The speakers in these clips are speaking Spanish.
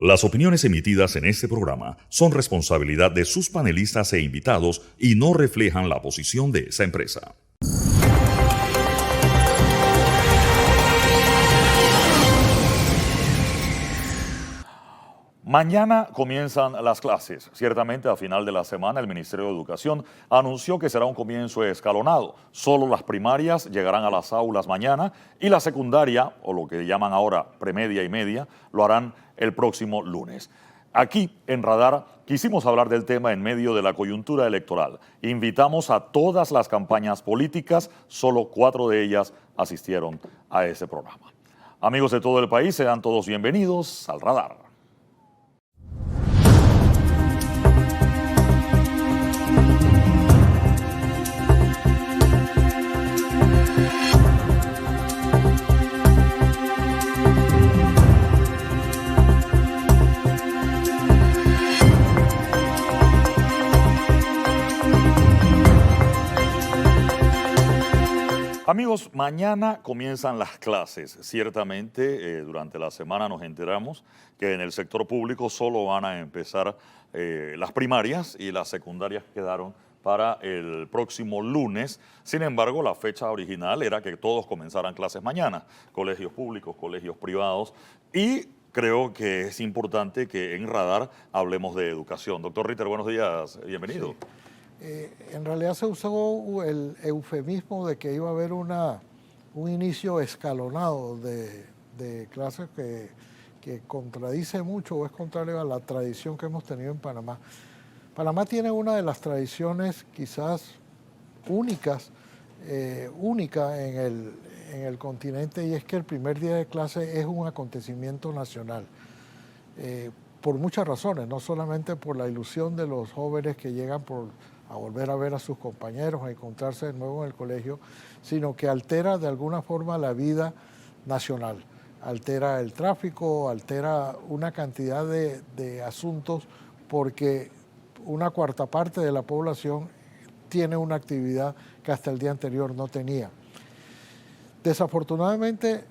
Las opiniones emitidas en este programa son responsabilidad de sus panelistas e invitados y no reflejan la posición de esa empresa. Mañana comienzan las clases. Ciertamente, a final de la semana, el Ministerio de Educación anunció que será un comienzo escalonado. Solo las primarias llegarán a las aulas mañana y la secundaria, o lo que llaman ahora premedia y media, lo harán el próximo lunes. Aquí, en Radar, quisimos hablar del tema en medio de la coyuntura electoral. Invitamos a todas las campañas políticas, solo 4 de ellas asistieron a ese programa. Amigos de todo el país, sean todos bienvenidos al Radar. Amigos, mañana comienzan las clases. Ciertamente, durante la semana nos enteramos que en el sector público solo van a empezar las primarias y las secundarias quedaron para el próximo lunes. Sin embargo, la fecha original era que todos comenzaran clases mañana, colegios públicos, colegios privados, y creo que es importante que en Radar hablemos de educación. Doctor Ritter, buenos días, bienvenido. Sí. En realidad se usó el eufemismo de que iba a haber un inicio escalonado de clases que contradice mucho o es contrario a la tradición que hemos tenido en Panamá. Panamá tiene una de las tradiciones quizás única en el continente, y es que el primer día de clase es un acontecimiento nacional. Por muchas razones, no solamente por la ilusión de los jóvenes que llegan a volver a ver a sus compañeros, a encontrarse de nuevo en el colegio, sino que altera de alguna forma la vida nacional. Altera el tráfico, altera una cantidad de asuntos, porque una cuarta parte de la población tiene una actividad que hasta el día anterior no tenía. Desafortunadamente,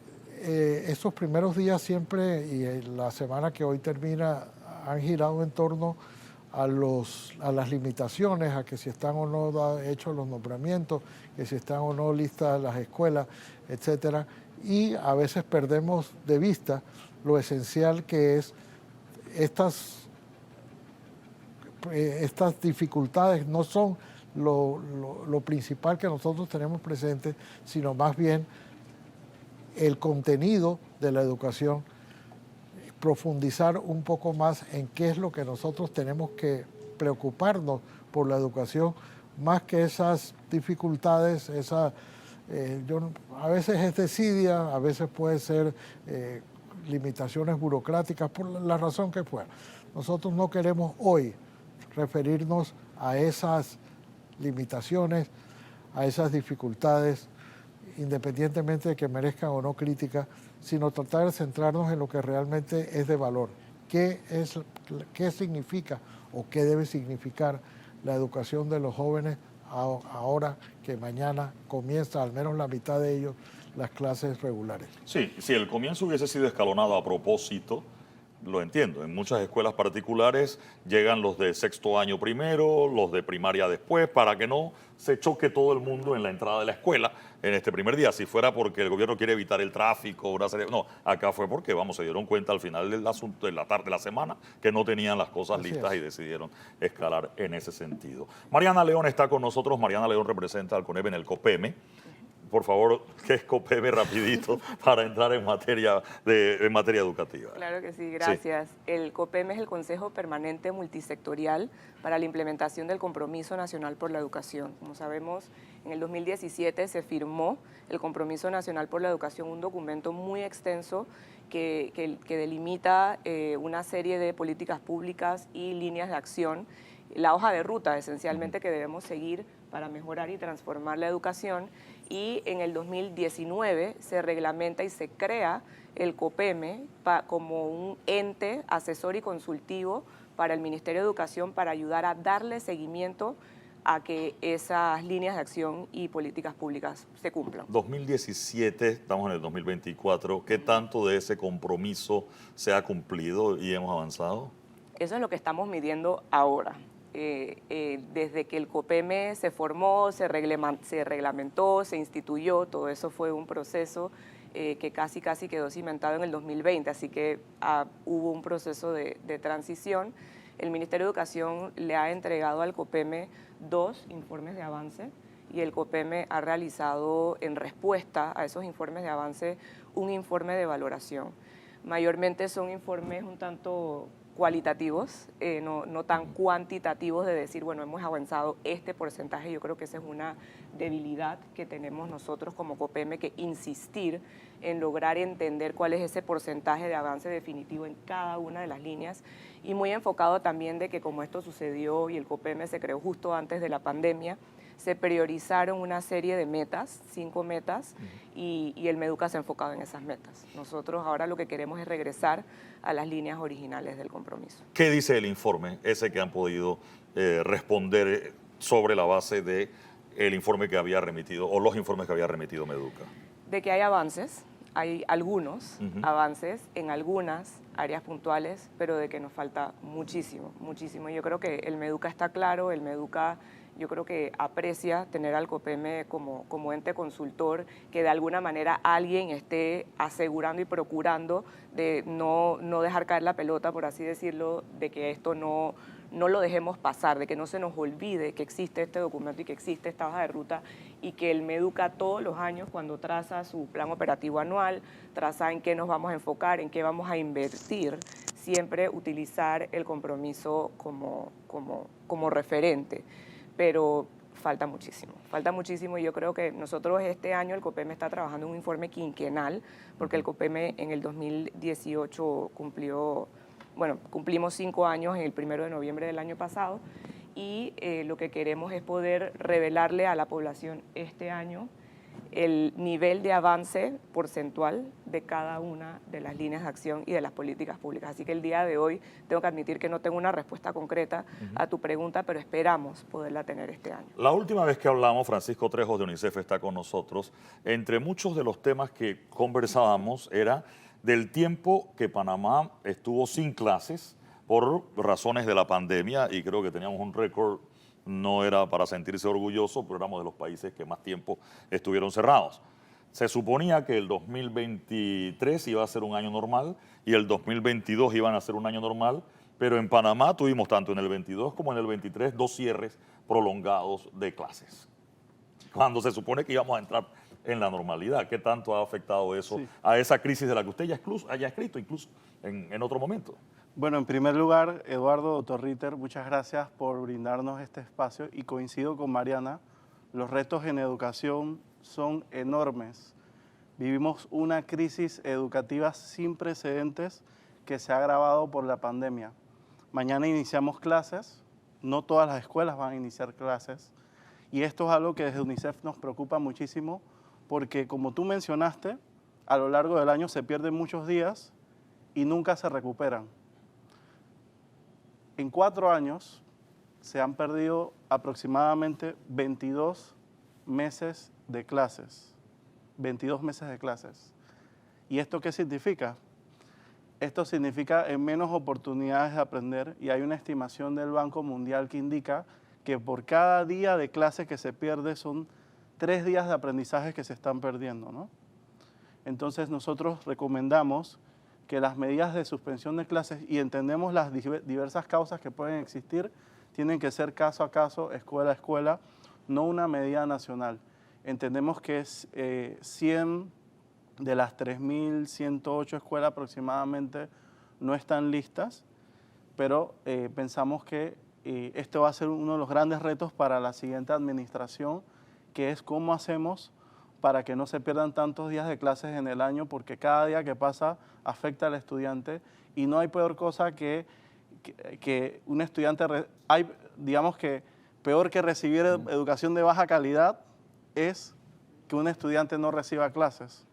estos primeros días siempre, y la semana que hoy termina, han girado en torno a las limitaciones, a que si están o no hechos los nombramientos, que si están o no listas las escuelas, etcétera, y a veces perdemos de vista lo esencial que es estas dificultades no son lo principal que nosotros tenemos presente, sino más bien el contenido de la educación, profundizar un poco más en qué es lo que nosotros tenemos que preocuparnos por la educación, más que esas dificultades, a veces es desidia, a veces puede ser limitaciones burocráticas, por la razón que fuera. Nosotros no queremos hoy referirnos a esas limitaciones, a esas dificultades, independientemente de que merezcan o no crítica, sino tratar de centrarnos en lo que realmente es de valor. ¿Qué significa o qué debe significar la educación de los jóvenes ahora que mañana comienza, al menos la mitad de ellos, las clases regulares? Sí, si el comienzo hubiese sido escalonado a propósito, lo entiendo. En muchas escuelas particulares llegan los de sexto año primero, los de primaria después, para que no se choque todo el mundo en la entrada de la escuela en este primer día. Si fuera porque el gobierno quiere evitar el tráfico, no, acá fue porque, se dieron cuenta al final del asunto, de la tarde de la semana, que no tenían las cosas listas y decidieron escalar en ese sentido. Mariana León está con nosotros. Mariana León representa al CONEP en el COPEME. Por favor, ¿qué es COPEME rapidito para entrar en materia educativa? Claro que sí, gracias. Sí. El COPEME es el Consejo Permanente Multisectorial para la implementación del Compromiso Nacional por la Educación. Como sabemos, en el 2017 se firmó el Compromiso Nacional por la Educación, un documento muy extenso que delimita una serie de políticas públicas y líneas de acción, la hoja de ruta esencialmente que debemos seguir para mejorar y transformar la educación. Y en el 2019 se reglamenta y se crea el COPEME como un ente asesor y consultivo para el Ministerio de Educación para ayudar a darle seguimiento a que esas líneas de acción y políticas públicas se cumplan. 2017, estamos en el 2024, ¿qué tanto de ese compromiso se ha cumplido y hemos avanzado? Eso es lo que estamos midiendo ahora. Desde que el COPEME se formó, se reglamentó, se instituyó, todo eso fue un proceso que casi quedó cimentado en el 2020, así que hubo un proceso de transición. El Ministerio de Educación le ha entregado al COPEME 2 informes de avance y el COPEME ha realizado en respuesta a esos informes de avance un informe de valoración. Mayormente son informes un tanto cualitativos, no tan cuantitativos de decir, bueno, hemos avanzado este porcentaje. Yo creo que esa es una debilidad que tenemos nosotros como COPEME, que insistir en lograr entender cuál es ese porcentaje de avance definitivo en cada una de las líneas, y muy enfocado también de que como esto sucedió y el COPEME se creó justo antes de la pandemia, se priorizaron una serie de metas, 5 metas, y el MEDUCA se ha enfocado en esas metas. Nosotros ahora lo que queremos es regresar a las líneas originales del compromiso. ¿Qué dice el informe, ese que han podido responder sobre la base de el informe que había remitido o los informes que había remitido MEDUCA? De que hay avances, hay algunos avances en algunas áreas puntuales, pero de que nos falta muchísimo, muchísimo. Yo creo que el MEDUCA está claro, el MEDUCA yo creo que aprecia tener al COPEME como ente consultor, que de alguna manera alguien esté asegurando y procurando de no dejar caer la pelota, por así decirlo, de que esto no lo dejemos pasar, de que no se nos olvide que existe este documento y que existe esta hoja de ruta, y que el MEDUCA todos los años, cuando traza su plan operativo anual, traza en qué nos vamos a enfocar, en qué vamos a invertir, siempre utilizar el compromiso como referente. Pero falta muchísimo, y yo creo que nosotros este año el COPEME está trabajando en un informe quinquenal, porque el COPEME en el 2018 cumplimos 5 años en el 1 de noviembre del año pasado, y lo que queremos es poder revelarle a la población este año el nivel de avance porcentual de cada una de las líneas de acción y de las políticas públicas. Así que el día de hoy tengo que admitir que no tengo una respuesta concreta a tu pregunta, pero esperamos poderla tener este año. La última vez que hablamos, Francisco Trejos de UNICEF está con nosotros. Entre muchos de los temas que conversábamos era del tiempo que Panamá estuvo sin clases por razones de la pandemia, y creo que teníamos un récord. No era para sentirse orgulloso, pero éramos de los países que más tiempo estuvieron cerrados. Se suponía que el 2023 iba a ser un año normal y el 2022 iban a ser un año normal, pero en Panamá tuvimos tanto en el 22 como en el 23 2 cierres prolongados de clases, cuando se supone que íbamos a entrar en la normalidad. ¿Qué tanto ha afectado eso a esa crisis de la que usted ya haya escrito incluso en otro momento? Bueno, en primer lugar, Eduardo, doctor Ritter, muchas gracias por brindarnos este espacio, y coincido con Mariana, los retos en educación son enormes. Vivimos una crisis educativa sin precedentes que se ha agravado por la pandemia. Mañana iniciamos clases, no todas las escuelas van a iniciar clases, y esto es algo que desde UNICEF nos preocupa muchísimo, porque como tú mencionaste, a lo largo del año se pierden muchos días y nunca se recuperan. En 4 años se han perdido aproximadamente 22 meses de clases. 22 meses de clases. ¿Y esto qué significa? Esto significa en menos oportunidades de aprender, y hay una estimación del Banco Mundial que indica que por cada día de clase que se pierde son 3 días de aprendizaje que se están perdiendo, ¿no? Entonces nosotros recomendamos que las medidas de suspensión de clases, y entendemos las diversas causas que pueden existir, tienen que ser caso a caso, escuela a escuela, no una medida nacional. Entendemos que 100 de las 3.108 escuelas aproximadamente no están listas, pero pensamos que esto va a ser uno de los grandes retos para la siguiente administración, que es cómo hacemos para que no se pierdan tantos días de clases en el año, porque cada día que pasa afecta al estudiante, y no hay peor cosa que un estudiante, digamos que peor que recibir educación de baja calidad es que un estudiante no reciba clases.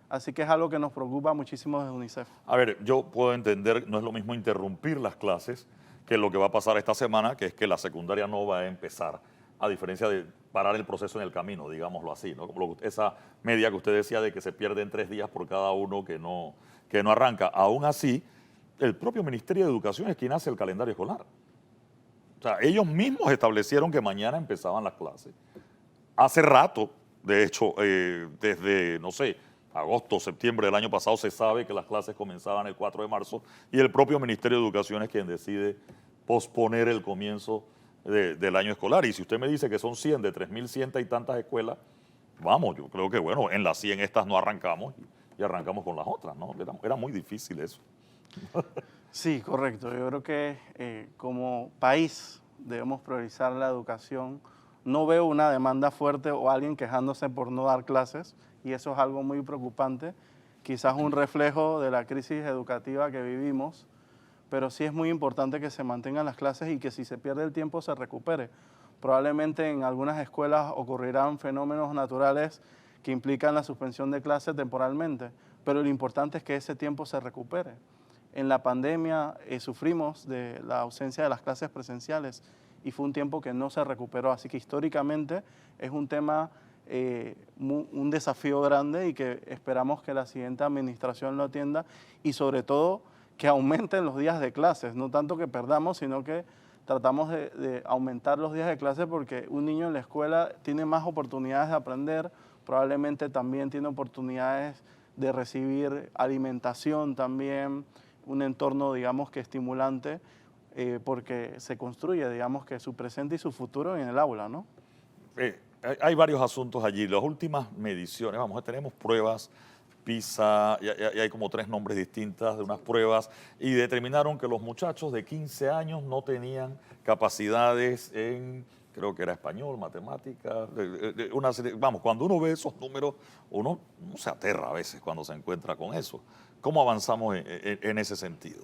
Así que es algo que nos preocupa muchísimo desde UNICEF. A ver, yo puedo entender, no es lo mismo interrumpir las clases que lo que va a pasar esta semana, que es que la secundaria no va a empezar a diferencia de parar el proceso en el camino, digámoslo así, ¿no? Como esa media que usted decía de que se pierden 3 días por cada uno que no arranca. Aún así, el propio Ministerio de Educación es quien hace el calendario escolar. O sea, ellos mismos establecieron que mañana empezaban las clases. Hace rato, de hecho, desde, no sé, agosto, septiembre del año pasado, se sabe que las clases comenzaban el 4 de marzo y el propio Ministerio de Educación es quien decide posponer el comienzo del año escolar. Y si usted me dice que son 100 de 3.100 y tantas escuelas, vamos, yo creo que, bueno, en las 100 estas no arrancamos y arrancamos con las otras, ¿no? Era muy difícil eso. Sí, correcto. Yo creo que como país debemos priorizar la educación. No veo una demanda fuerte o alguien quejándose por no dar clases y eso es algo muy preocupante. Quizás un reflejo de la crisis educativa que vivimos, pero sí es muy importante que se mantengan las clases y que si se pierde el tiempo se recupere. Probablemente en algunas escuelas ocurrirán fenómenos naturales que implican la suspensión de clases temporalmente, pero lo importante es que ese tiempo se recupere. En la pandemia sufrimos de la ausencia de las clases presenciales y fue un tiempo que no se recuperó, así que históricamente es un tema, un desafío grande y que esperamos que la siguiente administración lo atienda y sobre todo que aumenten los días de clases, no tanto que perdamos, sino que tratamos de aumentar los días de clase porque un niño en la escuela tiene más oportunidades de aprender, probablemente también tiene oportunidades de recibir alimentación también, un entorno, digamos, que estimulante, porque se construye, digamos, que su presente y su futuro en el aula, ¿no? Hay varios asuntos allí. Las últimas mediciones, vamos, tenemos pruebas PISA, y hay como 3 nombres distintas de unas pruebas, y determinaron que los muchachos de 15 años no tenían capacidades en, creo que era español, matemáticas, vamos, cuando uno ve esos números, uno se aterra a veces cuando se encuentra con eso. ¿Cómo avanzamos en ese sentido?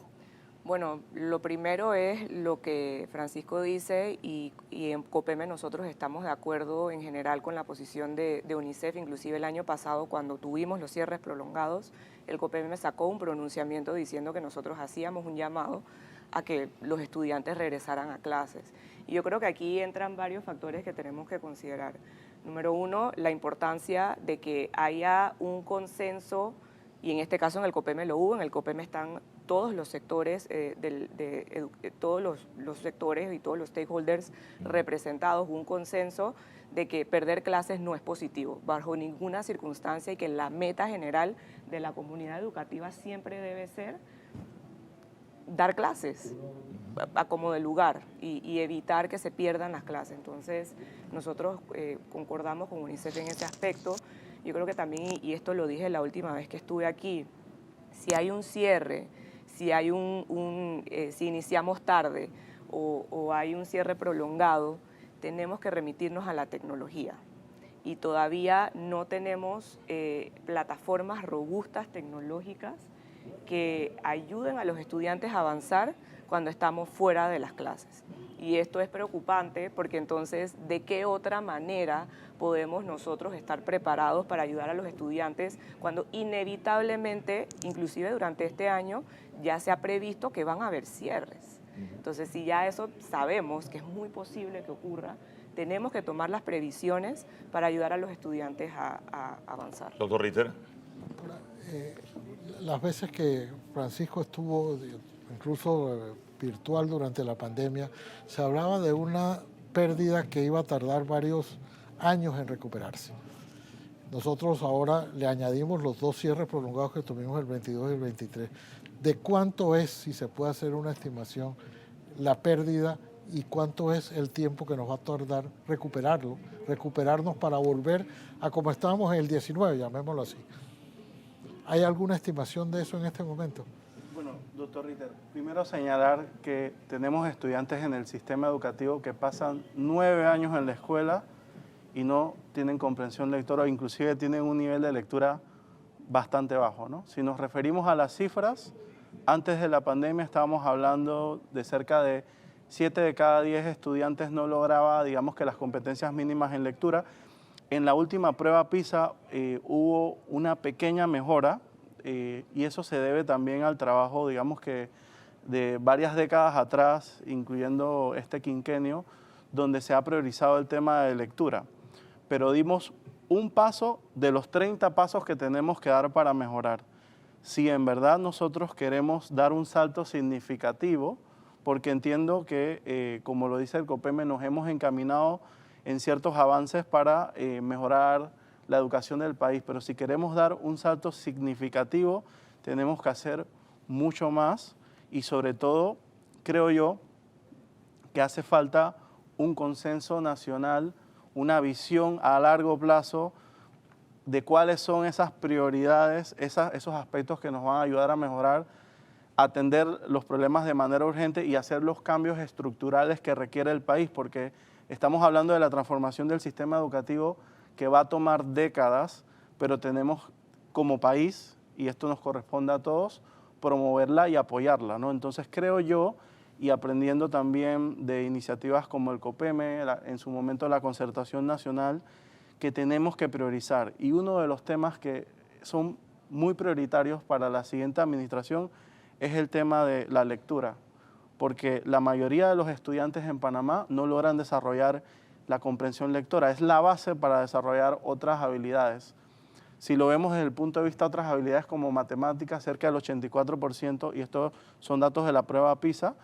Bueno, lo primero es lo que Francisco dice y en COPEME nosotros estamos de acuerdo en general con la posición de UNICEF. Inclusive el año pasado cuando tuvimos los cierres prolongados, el COPEME sacó un pronunciamiento diciendo que nosotros hacíamos un llamado a que los estudiantes regresaran a clases. Y yo creo que aquí entran varios factores que tenemos que considerar. Número 1, la importancia de que haya un consenso, y en este caso en el COPEME lo hubo. En el COPEME están todos los sectores, todos los sectores y todos los stakeholders representados, un consenso de que perder clases no es positivo bajo ninguna circunstancia y que la meta general de la comunidad educativa siempre debe ser dar clases a como de lugar y evitar que se pierdan las clases. Entonces nosotros concordamos con UNICEF en ese aspecto. Yo creo que también, y esto lo dije la última vez que estuve aquí, si hay un cierre, si hay si iniciamos tarde o hay un cierre prolongado, tenemos que remitirnos a la tecnología. Y todavía no tenemos plataformas robustas tecnológicas que ayuden a los estudiantes a avanzar cuando estamos fuera de las clases. Y esto es preocupante porque entonces, ¿de qué otra manera podemos nosotros estar preparados para ayudar a los estudiantes cuando inevitablemente, inclusive durante este año, ya se ha previsto que van a haber cierres? Entonces, si ya eso sabemos que es muy posible que ocurra, tenemos que tomar las previsiones para ayudar a los estudiantes a avanzar. Doctor Ritter. Las veces que Francisco estuvo, incluso virtual durante la pandemia, se hablaba de una pérdida que iba a tardar varios años en recuperarse. Nosotros ahora le añadimos los 2 cierres prolongados que tuvimos el 22 y el 23. ¿De cuánto es, si se puede hacer una estimación, la pérdida y cuánto es el tiempo que nos va a tardar recuperarnos para volver a como estábamos en el 19, llamémoslo así? ¿Hay alguna estimación de eso en este momento? Bueno, doctor Ritter, primero señalar que tenemos estudiantes en el sistema educativo que pasan 9 años en la escuela y no tienen comprensión lectora o inclusive tienen un nivel de lectura bastante bajo, ¿no? Si nos referimos a las cifras, antes de la pandemia estábamos hablando de cerca de 7 de cada 10 estudiantes no lograba, digamos, que las competencias mínimas en lectura. En la última prueba PISA hubo una pequeña mejora y eso se debe también al trabajo, digamos que de varias décadas atrás, incluyendo este quinquenio, donde se ha priorizado el tema de lectura, pero dimos un paso de los 30 pasos que tenemos que dar para mejorar. Si en verdad nosotros queremos dar un salto significativo, porque entiendo que, como lo dice el COPEME, nos hemos encaminado en ciertos avances para mejorar la educación del país, pero si queremos dar un salto significativo, tenemos que hacer mucho más y sobre todo, creo yo, que hace falta un consenso nacional, una visión a largo plazo de cuáles son esas prioridades, esos aspectos que nos van a ayudar a mejorar, atender los problemas de manera urgente y hacer los cambios estructurales que requiere el país, porque estamos hablando de la transformación del sistema educativo que va a tomar décadas, pero tenemos como país, y esto nos corresponde a todos, promoverla y apoyarla, ¿no? Entonces creo yo, y aprendiendo también de iniciativas como el COPEME, en su momento la Concertación Nacional, que tenemos que priorizar. Y uno de los temas que son muy prioritarios para la siguiente administración es el tema de la lectura, porque la mayoría de los estudiantes en Panamá no logran desarrollar la comprensión lectora. Es la base para desarrollar otras habilidades. Si lo vemos desde el punto de vista de otras habilidades como matemáticas, cerca del 84%, y estos son datos de la prueba PISA,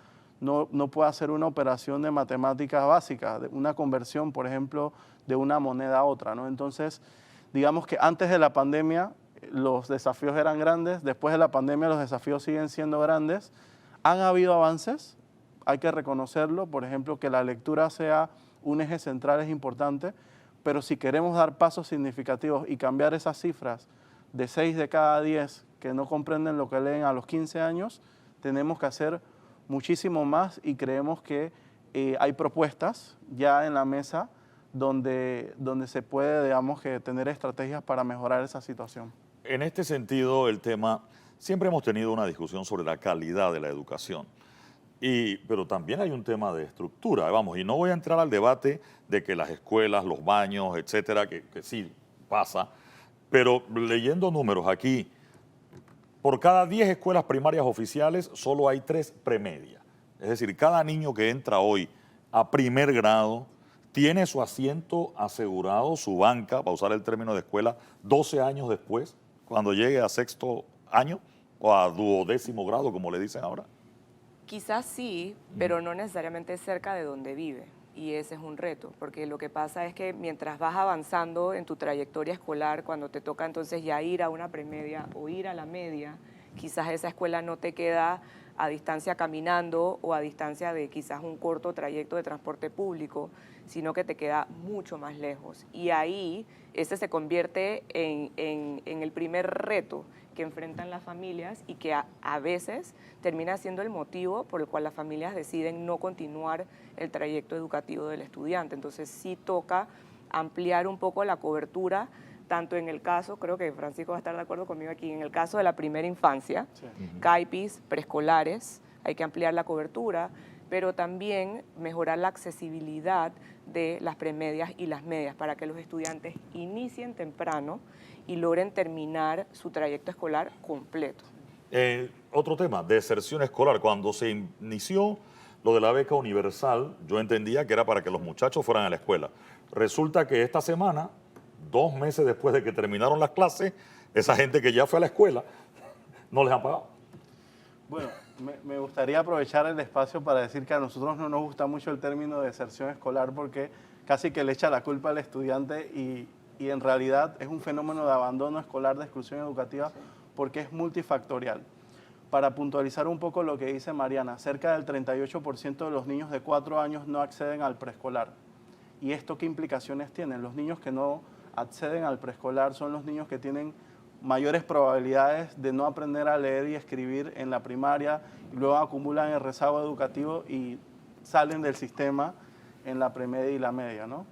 no puede hacer una operación de matemáticas básica, una conversión, por ejemplo, de una moneda a otra, ¿no? Entonces, digamos que antes de la pandemia los desafíos eran grandes, después de la pandemia los desafíos siguen siendo grandes. Han habido avances, hay que reconocerlo, por ejemplo, que la lectura sea un eje central es importante, pero si queremos dar pasos significativos y cambiar esas cifras de 6 de cada 10 que no comprenden lo que leen a los 15 años, tenemos que hacer muchísimo más y creemos que hay propuestas ya en la mesa donde se puede, digamos, que tener estrategias para mejorar esa situación. En este sentido, el tema, siempre hemos tenido una discusión sobre la calidad de la educación, pero también hay un tema de estructura, vamos, y no voy a entrar al debate de que las escuelas, los baños, etcétera, que sí pasa, pero leyendo números aquí, por cada 10 escuelas primarias oficiales, solo hay 3 premedias. Es decir, cada niño que entra hoy a primer grado tiene su asiento asegurado, su banca, para usar el término de escuela, 12 años después, cuando llegue a sexto año o a 12º grado, como le dicen ahora. Quizás sí, pero no necesariamente cerca de donde vive. Y ese es un reto, porque lo que pasa es que mientras vas avanzando en tu trayectoria escolar, cuando te toca entonces ya ir a una premedia o ir a la media, quizás esa escuela no te queda a distancia caminando o a distancia de quizás un corto trayecto de transporte público, sino que te queda mucho más lejos. Y ahí ese se convierte en el primer reto que enfrentan las familias y que a veces termina siendo el motivo por el cual las familias deciden no continuar el trayecto educativo del estudiante. Entonces sí toca ampliar un poco la cobertura, tanto en el caso, creo que Francisco va a estar de acuerdo conmigo aquí, en el caso de la primera infancia, sí. CAIPIS, preescolares, hay que ampliar la cobertura, pero también mejorar la accesibilidad de las premedias y las medias para que los estudiantes inicien temprano y logren terminar su trayecto escolar completo. Otro tema, deserción escolar. Cuando se inició lo de la beca universal, yo entendía que era para que los muchachos fueran a la escuela. Resulta que esta semana, 2 meses después de que terminaron las clases, esa gente que ya fue a la escuela no les han pagado. Bueno, me gustaría aprovechar el espacio para decir que a nosotros no nos gusta mucho el término de deserción escolar porque casi que le echa la culpa al estudiante y en realidad es un fenómeno de abandono escolar, de exclusión educativa, porque es multifactorial. Para puntualizar un poco lo que dice Mariana, cerca del 38% de los niños de 4 años no acceden al preescolar. ¿Y esto qué implicaciones tiene? Los niños que no acceden al preescolar son los niños que tienen mayores probabilidades de no aprender a leer y escribir en la primaria, y luego acumulan el rezago educativo y salen del sistema en la premedia y la media, ¿no?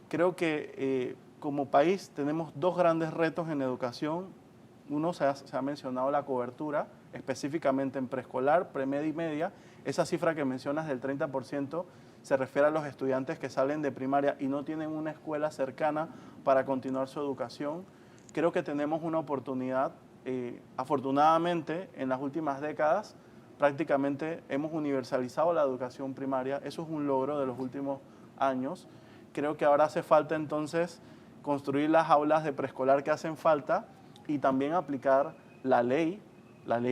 Creo que como país tenemos 2 grandes retos en educación. Uno se ha mencionado la cobertura, específicamente en preescolar, premedia y media. Esa cifra que mencionas del 30% se refiere a los estudiantes que salen de primaria y no tienen una escuela cercana para continuar su educación. Creo que tenemos una oportunidad. Afortunadamente, en las últimas décadas, prácticamente hemos universalizado la educación primaria. Eso es un logro de los últimos años. Creo que ahora hace falta entonces construir las aulas de preescolar que hacen falta y también aplicar la ley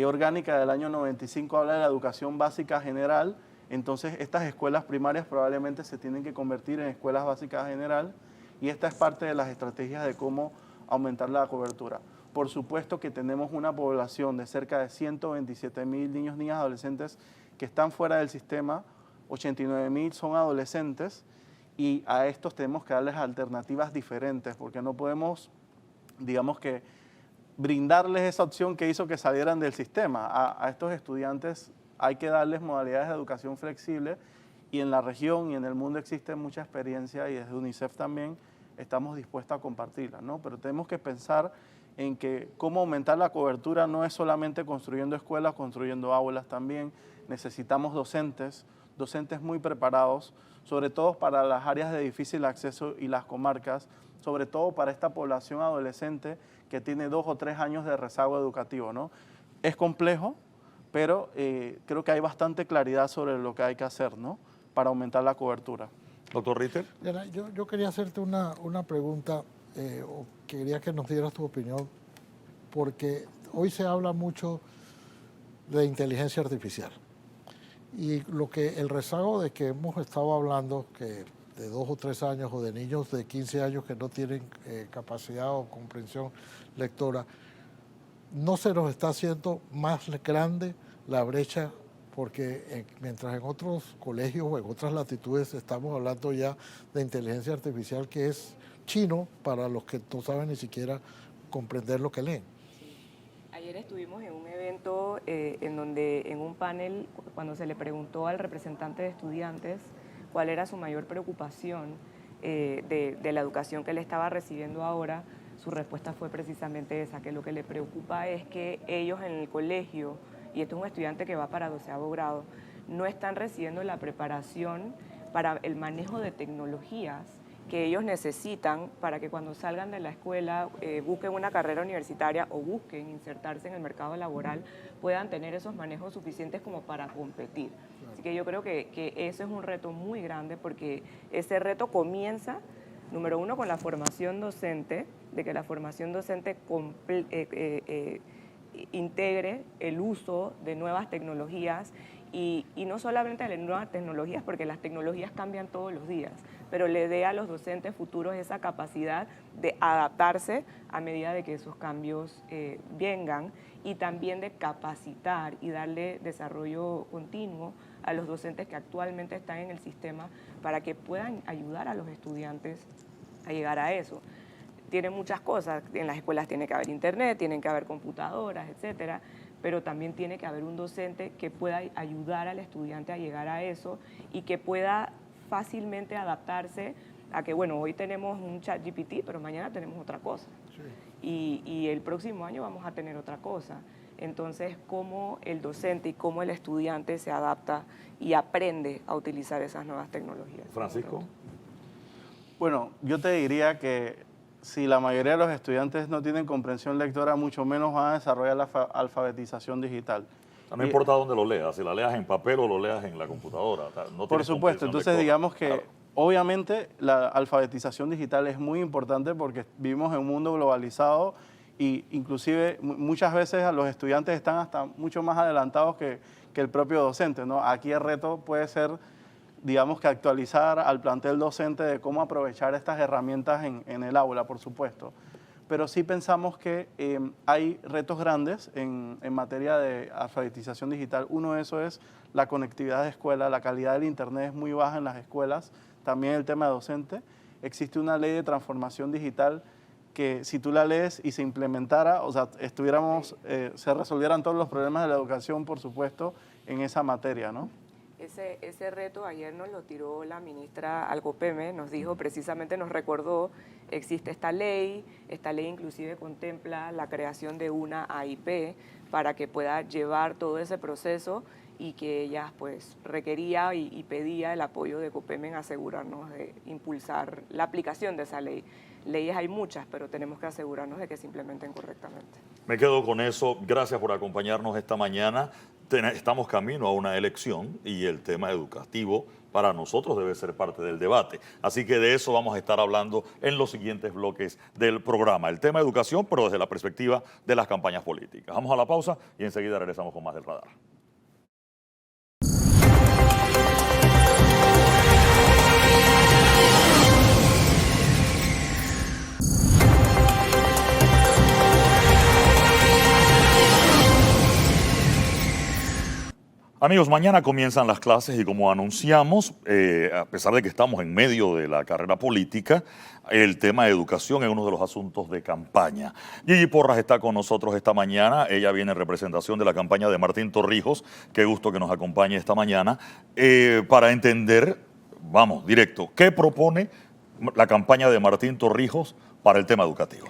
orgánica del año 95 habla de la educación básica general. Entonces estas escuelas primarias probablemente se tienen que convertir en escuelas básicas general y esta es parte de las estrategias de cómo aumentar la cobertura. Por supuesto que tenemos una población de cerca de 127.000 niños, niñas, adolescentes que están fuera del sistema, 89.000 son adolescentes y a estos tenemos que darles alternativas diferentes porque no podemos, digamos que, brindarles esa opción que hizo que salieran del sistema. A estos estudiantes hay que darles modalidades de educación flexible y en la región y en el mundo existe mucha experiencia y desde UNICEF también estamos dispuestos a compartirla, ¿no? Pero tenemos que pensar en que cómo aumentar la cobertura no es solamente construyendo escuelas, construyendo aulas también. Necesitamos docentes muy preparados, sobre todo para las áreas de difícil acceso y las comarcas, sobre todo para esta población adolescente que tiene 2 o 3 años de rezago educativo, ¿no? Es complejo, pero creo que hay bastante claridad sobre lo que hay que hacer, ¿no?, para aumentar la cobertura. Doctor Ritter. Diana, yo quería hacerte una pregunta, o quería que nos dieras tu opinión, porque hoy se habla mucho de inteligencia artificial. Y el rezago de que hemos estado hablando, que de 2 o 3 años o de niños de 15 años que no tienen capacidad o comprensión lectora, no se nos está haciendo más grande la brecha porque mientras en otros colegios o en otras latitudes estamos hablando ya de inteligencia artificial que es chino para los que no saben ni siquiera comprender lo que leen. Ayer estuvimos en un evento en donde en un panel, cuando se le preguntó al representante de estudiantes cuál era su mayor preocupación de la educación que él estaba recibiendo ahora, su respuesta fue precisamente esa, que lo que le preocupa es que ellos en el colegio, y este es un estudiante que va para 12º grado, no están recibiendo la preparación para el manejo de tecnologías que ellos necesitan para que cuando salgan de la escuela, busquen una carrera universitaria o busquen insertarse en el mercado laboral, puedan tener esos manejos suficientes como para competir. Así que yo creo que eso es un reto muy grande porque ese reto comienza, número uno, con la formación docente, de que la formación docente integre el uso de nuevas tecnologías y no solamente de nuevas tecnologías, porque las tecnologías cambian todos los días, pero le dé a los docentes futuros esa capacidad de adaptarse a medida de que esos cambios vengan y también de capacitar y darle desarrollo continuo a los docentes que actualmente están en el sistema para que puedan ayudar a los estudiantes a llegar a eso. Tiene muchas cosas, en las escuelas tiene que haber internet, tienen que haber computadoras, etcétera, pero también tiene que haber un docente que pueda ayudar al estudiante a llegar a eso y que pueda fácilmente adaptarse a que, bueno, hoy tenemos un ChatGPT, pero mañana tenemos otra cosa. Sí. Y el próximo año vamos a tener otra cosa. Entonces, cómo el docente y cómo el estudiante se adapta y aprende a utilizar esas nuevas tecnologías. Francisco. Bueno, yo te diría que si la mayoría de los estudiantes no tienen comprensión lectora, mucho menos van a desarrollar la alfabetización digital. No importa dónde lo leas, si la leas en papel o lo leas en la computadora. No por supuesto, entonces lectora. Digamos que obviamente la alfabetización digital es muy importante porque vivimos en un mundo globalizado y inclusive muchas veces los estudiantes están hasta mucho más adelantados que el propio docente, ¿no? Aquí el reto puede ser, digamos, que actualizar al plantel docente de cómo aprovechar estas herramientas en el aula, por supuesto. Pero sí pensamos que hay retos grandes en materia de alfabetización digital. Uno de esos es la conectividad de escuela, la calidad del internet es muy baja en las escuelas, también el tema docente. Existe una ley de transformación digital que si tú la lees y se implementara, o sea, se resolvieran todos los problemas de la educación, por supuesto, en esa materia, ¿no? Ese reto ayer nos lo tiró la ministra al COPEME, nos dijo, precisamente nos recordó, existe esta ley inclusive contempla la creación de una AIP para que pueda llevar todo ese proceso y que ella pues requería y pedía el apoyo de COPEME en asegurarnos de impulsar la aplicación de esa ley. Leyes hay muchas, pero tenemos que asegurarnos de que se implementen correctamente. Me quedo con eso. Gracias por acompañarnos esta mañana. Estamos camino a una elección y el tema educativo para nosotros debe ser parte del debate. Así que de eso vamos a estar hablando en los siguientes bloques del programa. El tema educación, pero desde la perspectiva de las campañas políticas. Vamos a la pausa y enseguida regresamos con más del Radar. Amigos, mañana comienzan las clases y como anunciamos, a pesar de que estamos en medio de la carrera política, el tema de educación es uno de los asuntos de campaña. Gigi Porras está con nosotros esta mañana, ella viene en representación de la campaña de Martín Torrijos, qué gusto que nos acompañe esta mañana, para entender, vamos, directo, ¿qué propone la campaña de Martín Torrijos para el tema educativo?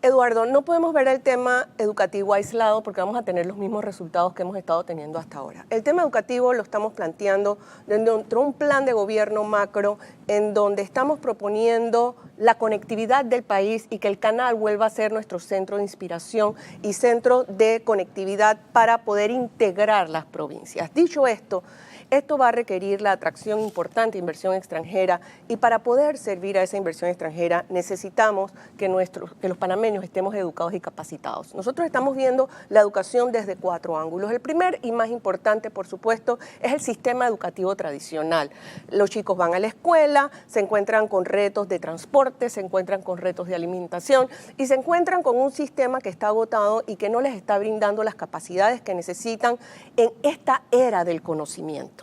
Eduardo, no podemos ver el tema educativo aislado porque vamos a tener los mismos resultados que hemos estado teniendo hasta ahora. El tema educativo lo estamos planteando dentro de un plan de gobierno macro en donde estamos proponiendo la conectividad del país y que el canal vuelva a ser nuestro centro de inspiración y centro de conectividad para poder integrar las provincias. Dicho esto va a requerir la atracción importante de inversión extranjera y para poder servir a esa inversión extranjera necesitamos que los panameños estemos educados y capacitados. Nosotros estamos viendo la educación desde 4 ángulos. El primer y más importante, por supuesto, es el sistema educativo tradicional. Los chicos van a la escuela, se encuentran con retos de transporte, se encuentran con retos de alimentación y se encuentran con un sistema que está agotado y que no les está brindando las capacidades que necesitan en esta era del conocimiento.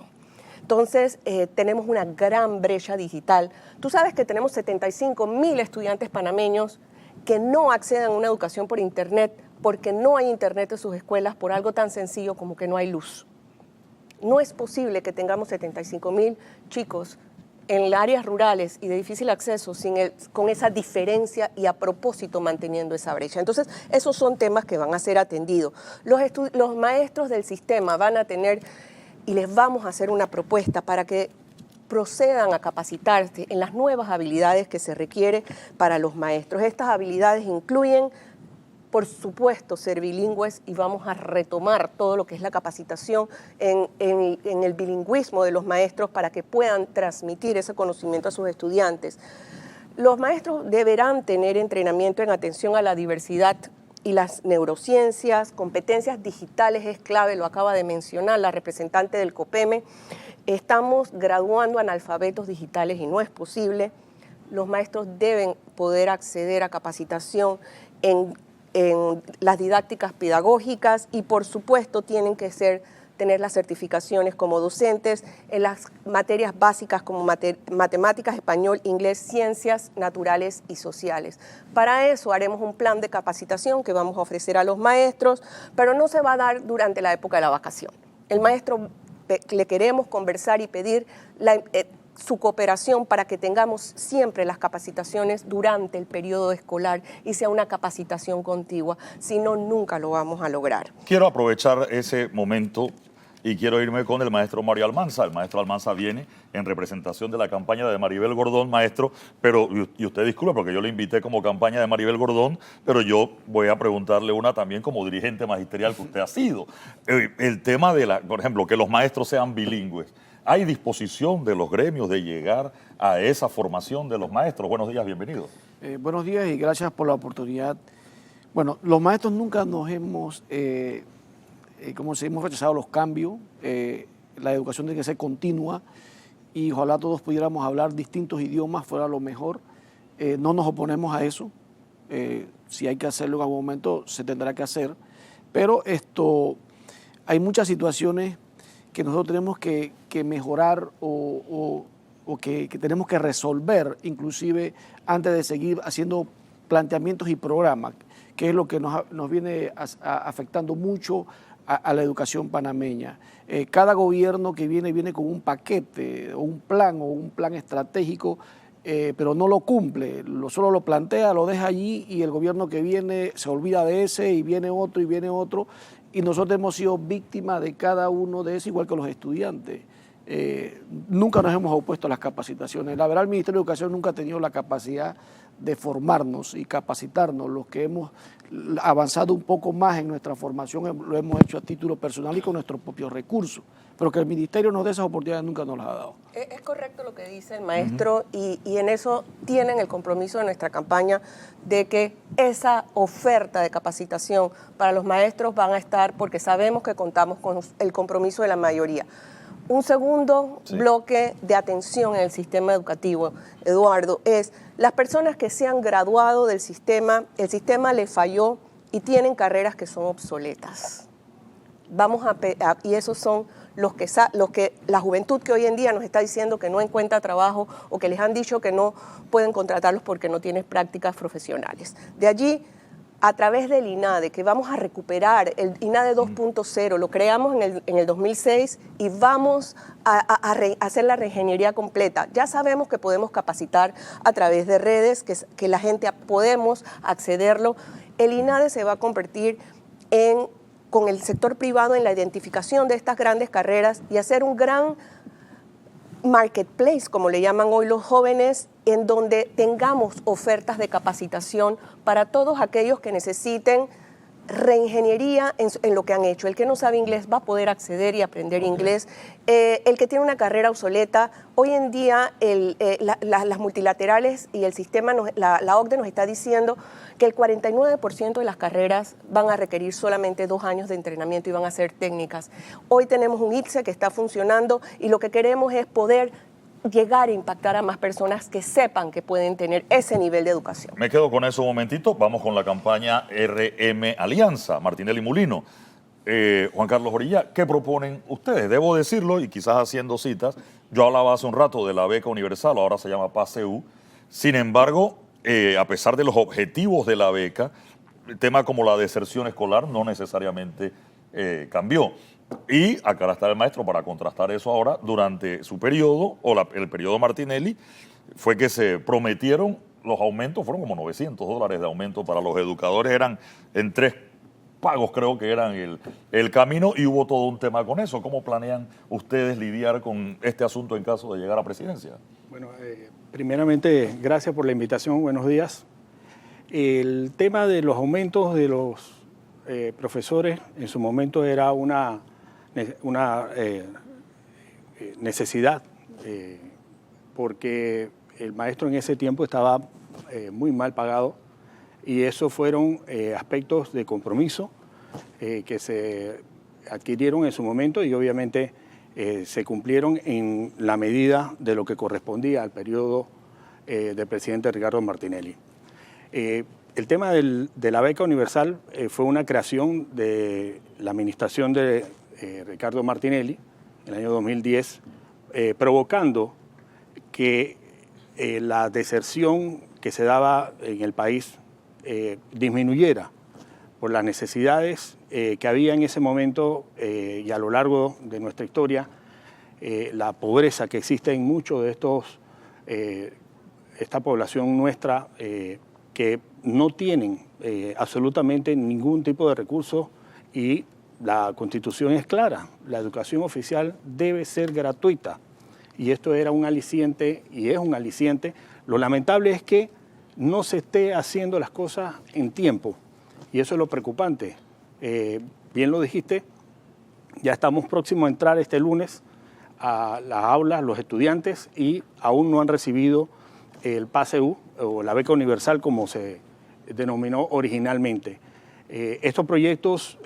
Entonces, tenemos una gran brecha digital. Tú sabes que tenemos 75.000 estudiantes panameños que no acceden a una educación por Internet porque no hay Internet en sus escuelas por algo tan sencillo como que no hay luz. No es posible que tengamos 75.000 chicos en áreas rurales y de difícil acceso con esa diferencia y a propósito manteniendo esa brecha. Entonces, esos son temas que van a ser atendidos. Los maestros del sistema van a tener y les vamos a hacer una propuesta para que procedan a capacitarse en las nuevas habilidades que se requiere para los maestros. Estas habilidades incluyen, por supuesto, ser bilingües y vamos a retomar todo lo que es la capacitación en el bilingüismo de los maestros para que puedan transmitir ese conocimiento a sus estudiantes. Los maestros deberán tener entrenamiento en atención a la diversidad y las neurociencias, competencias digitales es clave, lo acaba de mencionar la representante del COPEME. Estamos graduando analfabetos digitales y no es posible. Los maestros deben poder acceder a capacitación en las didácticas pedagógicas y por supuesto tienen que tener las certificaciones como docentes en las materias básicas como matemáticas, español, inglés, ciencias naturales y sociales. Para eso haremos un plan de capacitación que vamos a ofrecer a los maestros, pero no se va a dar durante la época de la vacación. El maestro le queremos conversar y pedir su cooperación para que tengamos siempre las capacitaciones durante el periodo escolar y sea una capacitación contigua, si no, nunca lo vamos a lograr. Quiero aprovechar ese momento y quiero irme con el maestro Mario Almanza. El maestro Almanza viene en representación de la campaña de Maribel Gordón, maestro, pero, y usted disculpe porque yo le invité como campaña de Maribel Gordón, pero yo voy a preguntarle una también como dirigente magisterial que usted ha sido. El tema de, por ejemplo, que los maestros sean bilingües. ¿Hay disposición de los gremios de llegar a esa formación de los maestros? Buenos días, bienvenidos. Buenos días y gracias por la oportunidad. Bueno, los maestros nunca nos hemos, hemos rechazado los cambios. La educación tiene que ser continua y ojalá todos pudiéramos hablar distintos idiomas, fuera lo mejor. No nos oponemos a eso. Si hay que hacerlo en algún momento, se tendrá que hacer. Pero hay muchas situaciones que nosotros tenemos que mejorar o que tenemos que resolver, inclusive antes de seguir haciendo planteamientos y programas, que es lo que nos viene afectando mucho a la educación panameña. Cada gobierno que viene con un paquete o un plan estratégico, pero no lo cumple, solo lo plantea, lo deja allí y el gobierno que viene se olvida de ese y viene otro y nosotros hemos sido víctimas de cada uno de esos, igual que los estudiantes. nunca nos hemos opuesto a las capacitaciones. La verdad, el Ministerio de Educación nunca ha tenido la capacidad de formarnos y capacitarnos. Los que hemos avanzado un poco más en nuestra formación lo hemos hecho a título personal y con nuestros propios recursos, pero que el Ministerio nos dé esas oportunidades nunca nos las ha dado. Es correcto lo que dice el maestro y en eso tienen el compromiso de nuestra campaña de que esa oferta de capacitación para los maestros van a estar porque sabemos que contamos con el compromiso de la mayoría. Un segundo bloque de atención en el sistema educativo, Eduardo, es las personas que se han graduado del sistema, el sistema les falló y tienen carreras que son obsoletas. Y esos son los que la juventud que hoy en día nos está diciendo que no encuentra trabajo o que les han dicho que no pueden contratarlos porque no tienen prácticas profesionales. De allí, a través del INADE, que vamos a recuperar el INADE 2.0, lo creamos en el 2006 y vamos a hacer la reingeniería completa. Ya sabemos que podemos capacitar a través de redes, que la gente podemos accederlo. El INADE se va a convertir con el sector privado en la identificación de estas grandes carreras y hacer un gran marketplace, como le llaman hoy los jóvenes, en donde tengamos ofertas de capacitación para todos aquellos que necesiten reingeniería en lo que han hecho. El que no sabe inglés va a poder acceder y aprender inglés. El que tiene una carrera obsoleta, hoy en día las multilaterales y el sistema, la OCDE nos está diciendo que el 49% de las carreras van a requerir solamente 2 años de entrenamiento y van a ser técnicas. Hoy tenemos un ITSE que está funcionando y lo que queremos es poder llegar a impactar a más personas que sepan que pueden tener ese nivel de educación. Me quedo con eso un momentito. Vamos con la campaña RM Alianza, Martinelli Mulino. Juan Carlos Orilla, ¿qué proponen ustedes? Debo decirlo, y quizás haciendo citas, yo hablaba hace un rato de la beca universal, ahora se llama PASEU. Sin embargo, a pesar de los objetivos de la beca, el tema como la deserción escolar no necesariamente cambió. Y acá está el maestro para contrastar eso ahora. Durante su periodo, el periodo Martinelli, fue que se prometieron los aumentos, fueron como $900 de aumento para los educadores, eran en 3 pagos creo que eran el camino, y hubo todo un tema con eso. ¿Cómo planean ustedes lidiar con este asunto en caso de llegar a presidencia? Bueno, primeramente, gracias por la invitación, buenos días. El tema de los aumentos de los profesores en su momento era una necesidad, porque el maestro en ese tiempo estaba muy mal pagado y esos fueron aspectos de compromiso que se adquirieron en su momento y obviamente se cumplieron en la medida de lo que correspondía al periodo del presidente Ricardo Martinelli. El tema de la beca universal fue una creación de la administración de Ricardo Martinelli en el año 2010, provocando que la deserción que se daba en el país disminuyera por las necesidades que había en ese momento y a lo largo de nuestra historia, la pobreza que existe en muchos de esta población nuestra que no tienen absolutamente ningún tipo de recursos y la Constitución es clara, la educación oficial debe ser gratuita y esto era un aliciente y es un aliciente. Lo lamentable es que no se esté haciendo las cosas en tiempo y eso es lo preocupante. Bien lo dijiste, ya estamos próximos a entrar este lunes a las aulas, los estudiantes, y aún no han recibido el PASEU o la beca universal como se denominó originalmente. Estos proyectos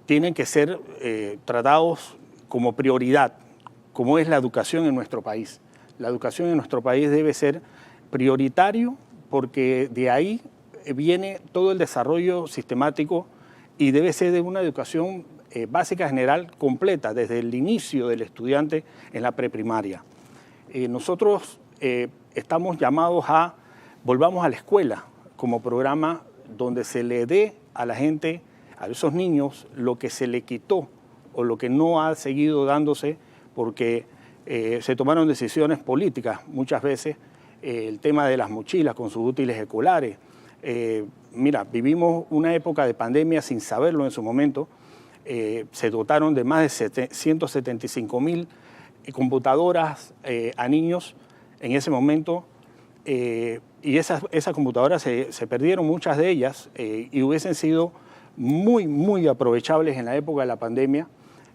tienen que ser tratados como prioridad, como es la educación en nuestro país. La educación en nuestro país debe ser prioritario porque de ahí viene todo el desarrollo sistemático y debe ser de una educación básica general completa desde el inicio del estudiante en la preprimaria. Nosotros estamos llamados a volvamos a la escuela como programa donde se le dé a la gente, a esos niños, lo que se le quitó o lo que no ha seguido dándose porque se tomaron decisiones políticas muchas veces. El tema de las mochilas con sus útiles escolares. Mira, vivimos una época de pandemia sin saberlo en su momento se dotaron de más de 175.000 computadoras a niños en ese momento, y esas computadoras se perdieron, muchas de ellas, y hubiesen sido muy aprovechables en la época de la pandemia.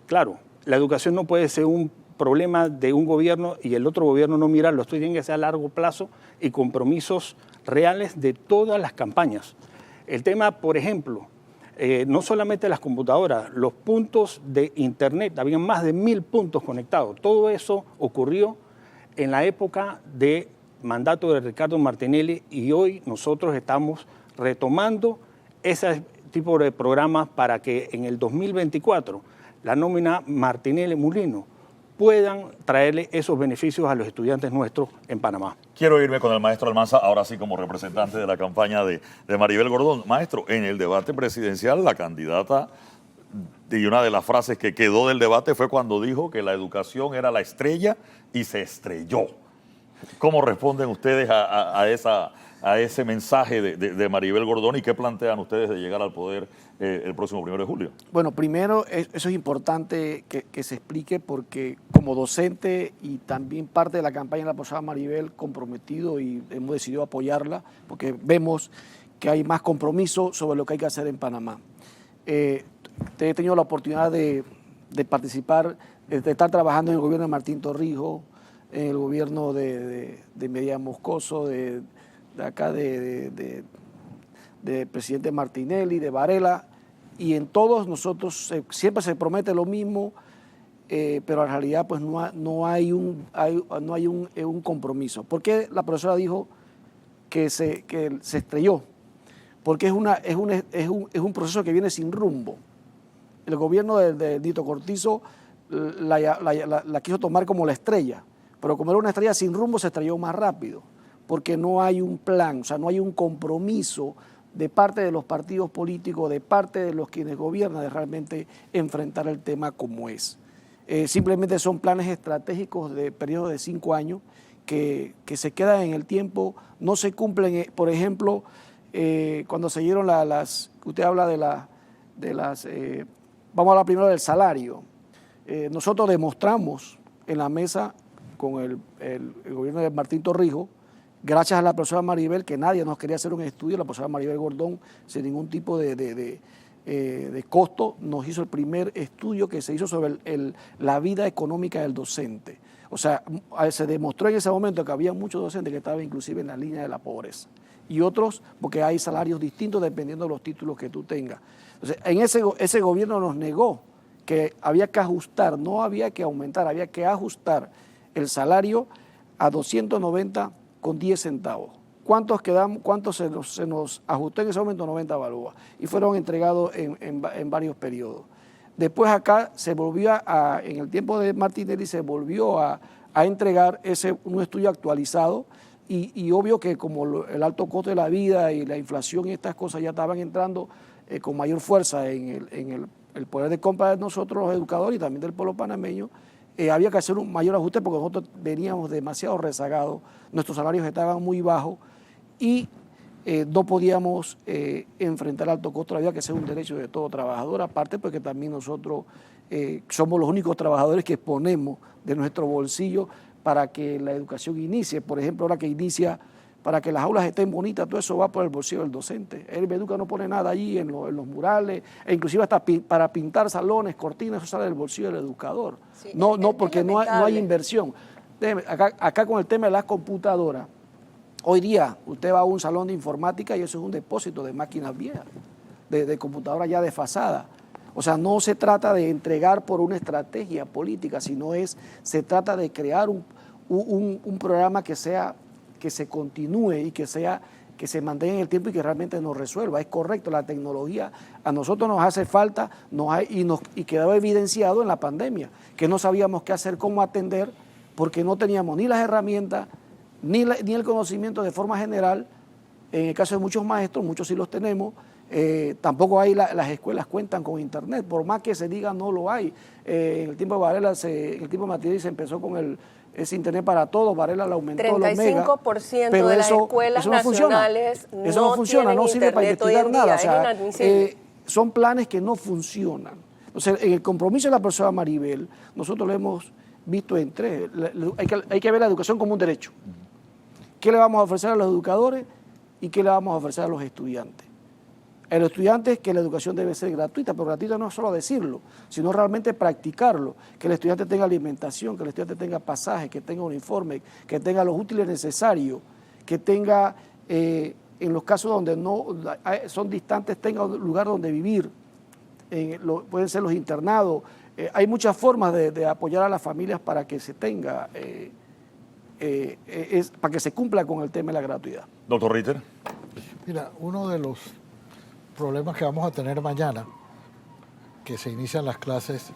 Claro, la educación no puede ser un problema de un gobierno y el otro gobierno no mirarlo. Esto tiene que ser a largo plazo y compromisos reales de todas las campañas. El tema, por ejemplo, no solamente las computadoras, los puntos de internet, habían más de 1.000 puntos conectados. Todo eso ocurrió en la época de mandato de Ricardo Martinelli, y hoy nosotros estamos retomando ese tipo de programas para que en el 2024 la nómina Martinelli-Mulino puedan traerle esos beneficios a los estudiantes nuestros en Panamá. Quiero irme con el maestro Almanza, ahora sí como representante de la campaña de Maribel Gordón. Maestro, en el debate presidencial la candidata, y una de las frases que quedó del debate fue cuando dijo que la educación era la estrella y se estrelló. ¿Cómo responden ustedes a ese mensaje de Maribel Gordón y qué plantean ustedes de llegar al poder el próximo 1 de julio? Bueno, primero, eso es importante que se explique, porque como docente y también parte de la campaña de la profesora Maribel, comprometido, y hemos decidido apoyarla porque vemos que hay más compromiso sobre lo que hay que hacer en Panamá. He tenido la oportunidad de participar, de estar trabajando en el gobierno de Martín Torrijos, en el gobierno de Medina Moscoso, de acá de presidente Martinelli, de Varela, y en todos nosotros siempre se promete lo mismo, pero en realidad pues no hay un compromiso. ¿Por qué la profesora dijo que se estrelló? Porque es un proceso que viene sin rumbo. El gobierno de Nito Cortizo la quiso tomar como la estrella, pero como era una estrella sin rumbo, se estrelló más rápido, porque no hay un plan, o sea, no hay un compromiso de parte de los partidos políticos, de parte de los quienes gobiernan, de realmente enfrentar el tema como es. Simplemente son planes estratégicos de periodo de 5 años que se quedan en el tiempo, no se cumplen. Por ejemplo, cuando se dieron usted habla vamos a hablar primero del salario. Nosotros demostramos en la mesa con el gobierno de Martín Torrijos, gracias a la profesora Maribel, que nadie nos quería hacer un estudio, la profesora Maribel Gordón, sin ningún tipo de costo, nos hizo el primer estudio que se hizo sobre la vida económica del docente. O sea, se demostró en ese momento que había muchos docentes que estaban inclusive en la línea de la pobreza, y otros porque hay salarios distintos dependiendo de los títulos que tú tengas. Entonces, en ese gobierno nos negó que había que ajustar, no había que aumentar, había que ajustar el salario a 290,10 centavos. ¿Cuántos se nos ajustó en ese momento? 90 balúas. Y fueron entregados en varios periodos. Después acá se volvió en el tiempo de Martinelli, se volvió a entregar un estudio actualizado, y obvio que como el alto costo de la vida y la inflación y estas cosas ya estaban entrando con mayor fuerza en el poder de compra de nosotros los educadores y también del pueblo panameño, había que hacer un mayor ajuste porque nosotros veníamos demasiado rezagados, nuestros salarios estaban muy bajos y no podíamos enfrentar alto costo. Había que ser un derecho de todo trabajador, aparte porque también nosotros somos los únicos trabajadores que ponemos de nuestro bolsillo para que la educación inicie. Por ejemplo, ahora que inicia, para que las aulas estén bonitas, todo eso va por el bolsillo del docente. El Educa no pone nada allí en los murales, e inclusive hasta para pintar salones, cortinas, eso sale del bolsillo del educador. Sí, no, porque no hay inversión. Acá con el tema de las computadoras, hoy día usted va a un salón de informática y eso es un depósito de máquinas viejas, de computadoras ya desfasadas. O sea, no se trata de entregar por una estrategia política, sino se trata de crear un programa que se continúe y que se mantenga en el tiempo y que realmente nos resuelva. Es correcto, la tecnología a nosotros nos hace falta y quedó evidenciado en la pandemia, que no sabíamos qué hacer, cómo atender, porque no teníamos ni las herramientas, ni el conocimiento de forma general. En el caso de muchos maestros, muchos sí los tenemos. Tampoco las escuelas cuentan con internet, por más que se diga no lo hay. En el tiempo de Varela, en el tiempo de Martínez se empezó con ese internet para todos, Varela lo aumentó, 35% de las escuelas nacionales no funciona, no sirve para investigar nada. O sea, son planes que no funcionan. Entonces, en el compromiso de la profesora Maribel, nosotros lo hemos visto en tres. Hay que ver la educación como un derecho. ¿Qué le vamos a ofrecer a los educadores y qué le vamos a ofrecer a los estudiantes? A los estudiantes que la educación debe ser gratuita, pero gratuita no es solo decirlo, sino realmente practicarlo, que el estudiante tenga alimentación, que el estudiante tenga pasaje, que tenga uniforme, que tenga los útiles necesarios, que tenga, en los casos donde no son distantes, tenga un lugar donde vivir, pueden ser los internados. Hay muchas formas de apoyar a las familias para que se tenga, para que se cumpla con el tema de la gratuidad. Doctor Ritter. Mira, uno de los problemas que vamos a tener mañana, que se inician las clases,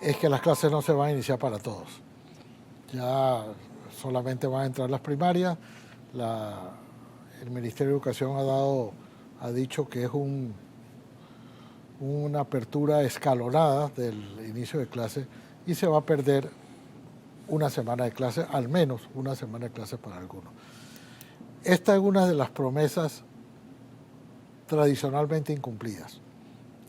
es que las clases no se van a iniciar para todos. Ya solamente van a entrar las primarias. El Ministerio de Educación ha dicho que es una apertura escalonada del inicio de clases y se va a perder una semana de clases, al menos una semana de clases para algunos. Esta es una de las promesas tradicionalmente incumplidas,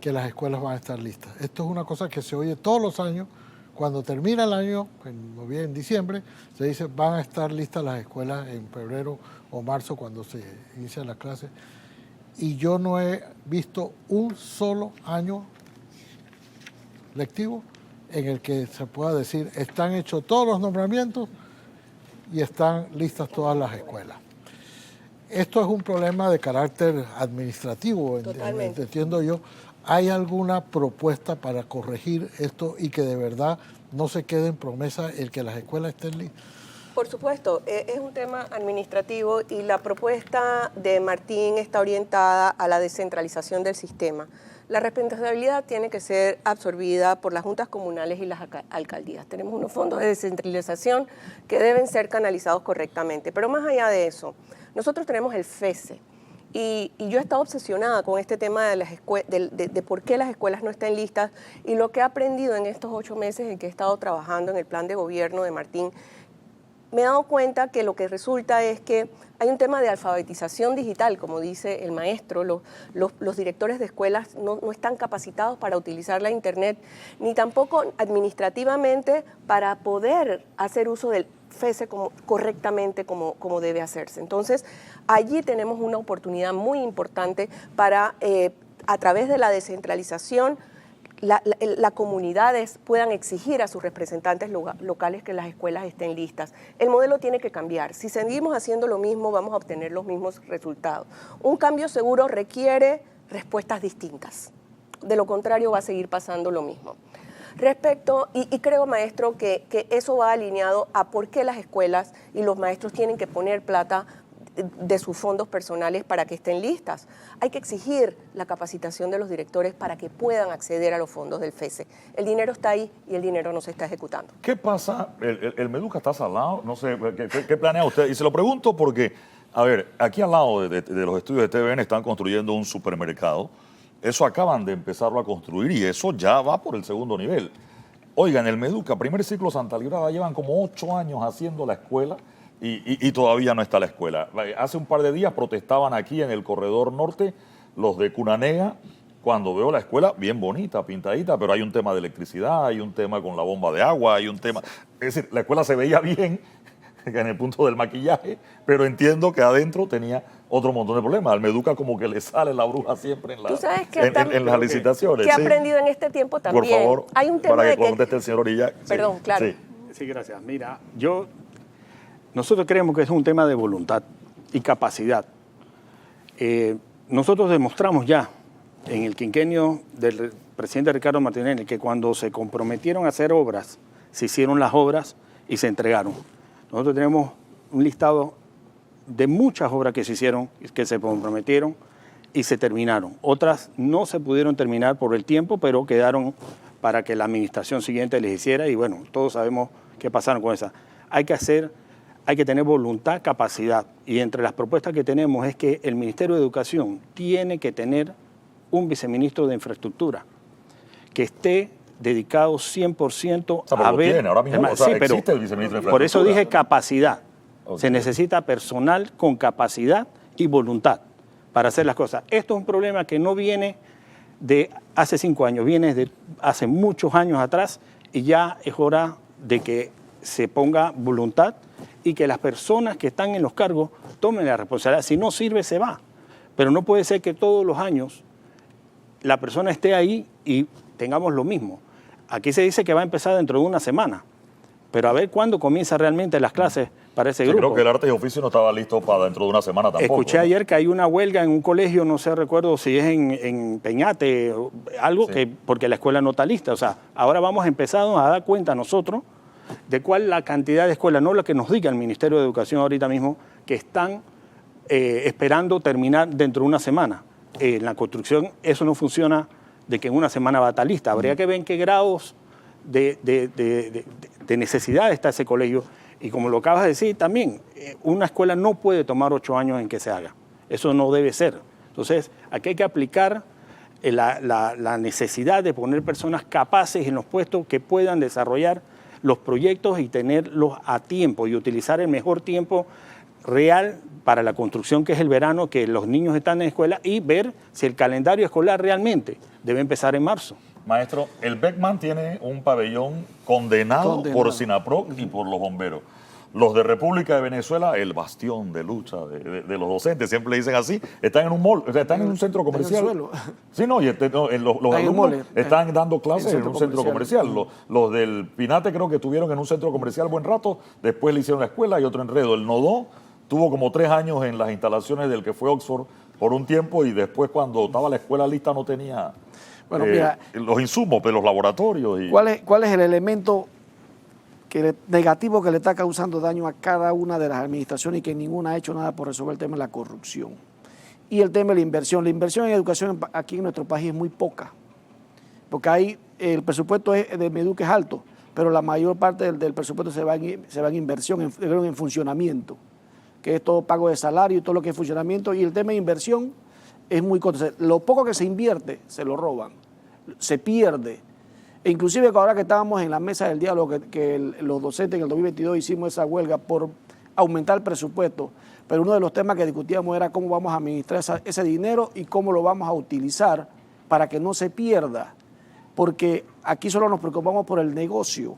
que las escuelas van a estar listas. Esto es una cosa que se oye todos los años. Cuando termina el año, en diciembre, se dice van a estar listas las escuelas en febrero o marzo cuando se inician las clases. Y yo no he visto un solo año lectivo en el que se pueda decir están hechos todos los nombramientos y están listas todas las escuelas. Esto es un problema de carácter administrativo, entiendo yo. ¿Hay alguna propuesta para corregir esto y que de verdad no se quede en promesa el que las escuelas estén listas? Por supuesto, es un tema administrativo y la propuesta de Martín está orientada a la descentralización del sistema. La responsabilidad tiene que ser absorbida por las juntas comunales y las alcaldías. Tenemos unos fondos de descentralización que deben ser canalizados correctamente. Pero más allá de eso, nosotros tenemos el FESE. Y yo he estado obsesionada con este tema de por qué las escuelas no están listas, y lo que he aprendido en estos 8 meses en que he estado trabajando en el plan de gobierno de Martín, me he dado cuenta que lo que resulta es que hay un tema de alfabetización digital, como dice el maestro. Los directores de escuelas no están capacitados para utilizar la internet, ni tampoco administrativamente para poder hacer uso del FESE correctamente como debe hacerse. Entonces, allí tenemos una oportunidad muy importante para, a través de la descentralización, las comunidades puedan exigir a sus representantes locales que las escuelas estén listas. El modelo tiene que cambiar. Si seguimos haciendo lo mismo, vamos a obtener los mismos resultados. Un cambio seguro requiere respuestas distintas. De lo contrario, va a seguir pasando lo mismo. Respecto, y creo, maestro, que eso va alineado a por qué las escuelas y los maestros tienen que poner plata de sus fondos personales para que estén listas. Hay que exigir la capacitación de los directores para que puedan acceder a los fondos del FESE. El dinero está ahí y el dinero no se está ejecutando. ¿Qué pasa? ¿El Meduca está salado? No sé, ¿qué planea usted? Y se lo pregunto porque, a ver, aquí al lado de los estudios de TVN están construyendo un supermercado. Eso acaban de empezarlo a construir y eso ya va por el segundo nivel. Oigan, el Meduca, primer ciclo Santa Librada, llevan como 8 años haciendo la escuela y todavía no está la escuela. Hace un par de días protestaban aquí en el corredor norte los de Cunanega cuando veo la escuela bien bonita, pintadita, pero hay un tema de electricidad, hay un tema con la bomba de agua, hay un tema... Es decir, la escuela se veía bien en el punto del maquillaje, pero entiendo que adentro tenía otro montón de problemas. Al Meduca como que le sale la bruja siempre en, en las licitaciones. ¿Qué he aprendido en este tiempo también? Por favor, hay un tema para de que conteste el señor Orilla. Perdón, claro. Sí. Sí, gracias. Mira, nosotros creemos que es un tema de voluntad y capacidad. Nosotros demostramos ya en el quinquenio del presidente Ricardo Martinelli que cuando se comprometieron a hacer obras, se hicieron las obras y se entregaron. Nosotros tenemos un listado de muchas obras que se hicieron, que se comprometieron y se terminaron. Otras no se pudieron terminar por el tiempo, pero quedaron para que la administración siguiente les hiciera y bueno, todos sabemos qué pasaron con esa. Hay que tener voluntad, capacidad y entre las propuestas que tenemos es que el Ministerio de Educación tiene que tener un viceministro de infraestructura que esté dedicado 100% a ver... Tiene, ahora mismo, sí, pero existe el viceministro de infraestructura. por eso dije capacidad. Okay. Se necesita personal con capacidad y voluntad para hacer las cosas. Esto es un problema que no viene de hace 5 años, viene de hace muchos años atrás y ya es hora de que se ponga voluntad y que las personas que están en los cargos tomen la responsabilidad. Si no sirve, se va. Pero no puede ser que todos los años la persona esté ahí y tengamos lo mismo. Aquí se dice que va a empezar dentro de una semana, pero a ver cuándo comienza realmente las clases para ese grupo. Creo que el arte y oficio no estaba listo para dentro de una semana tampoco. Escuché ayer que hay una huelga en un colegio, no sé, recuerdo si es en Peñate o algo, Sí. porque la escuela no está lista. O sea, ahora vamos a empezar a dar cuenta nosotros de cuál la cantidad de escuelas, no la que nos diga el Ministerio de Educación ahorita mismo, que están esperando terminar dentro de una semana. En la construcción eso no funciona de que en una semana va a estar lista. Habría que ver en qué grados de necesidad está ese colegio. Y como lo acabas de decir también, una escuela no puede tomar 8 años en que se haga. Eso no debe ser. Entonces, aquí hay que aplicar la necesidad de poner personas capaces en los puestos que puedan desarrollar los proyectos y tenerlos a tiempo y utilizar el mejor tiempo real para la construcción, que es el verano, que los niños están en escuela, y ver si el calendario escolar realmente debe empezar en marzo. Maestro, el Beckman tiene un pabellón condenado por SINAPROC y por los bomberos. Los de República de Venezuela, el bastión de lucha de los docentes, siempre le dicen así, están en un mall, o sea, están en un centro comercial. En el suelo. Sí, no, y los alumnos están dando clases en un centro comercial. Los del Pinate creo que estuvieron en un centro comercial buen rato, después le hicieron la escuela y otro enredo. El Nodó tuvo como 3 años en las instalaciones del que fue Oxford por un tiempo y después cuando estaba la escuela lista no tenía Mira, los insumos de los laboratorios. Y... ¿Cuál es el elemento negativo que le está causando daño a cada una de las administraciones y que ninguna ha hecho nada por resolver el tema de la corrupción? Y el tema de la inversión. La inversión en educación aquí en nuestro país es muy poca, porque ahí el presupuesto de Meduca es alto, pero la mayor parte del presupuesto se va en inversión, en funcionamiento, que es todo pago de salario y todo lo que es funcionamiento, y el tema de inversión es muy corto. O sea, lo poco que se invierte se lo roban, se pierde. E inclusive ahora que estábamos en la mesa del diálogo, los docentes en el 2022 hicimos esa huelga por aumentar el presupuesto, pero uno de los temas que discutíamos era cómo vamos a administrar ese dinero y cómo lo vamos a utilizar para que no se pierda, porque aquí solo nos preocupamos por el negocio.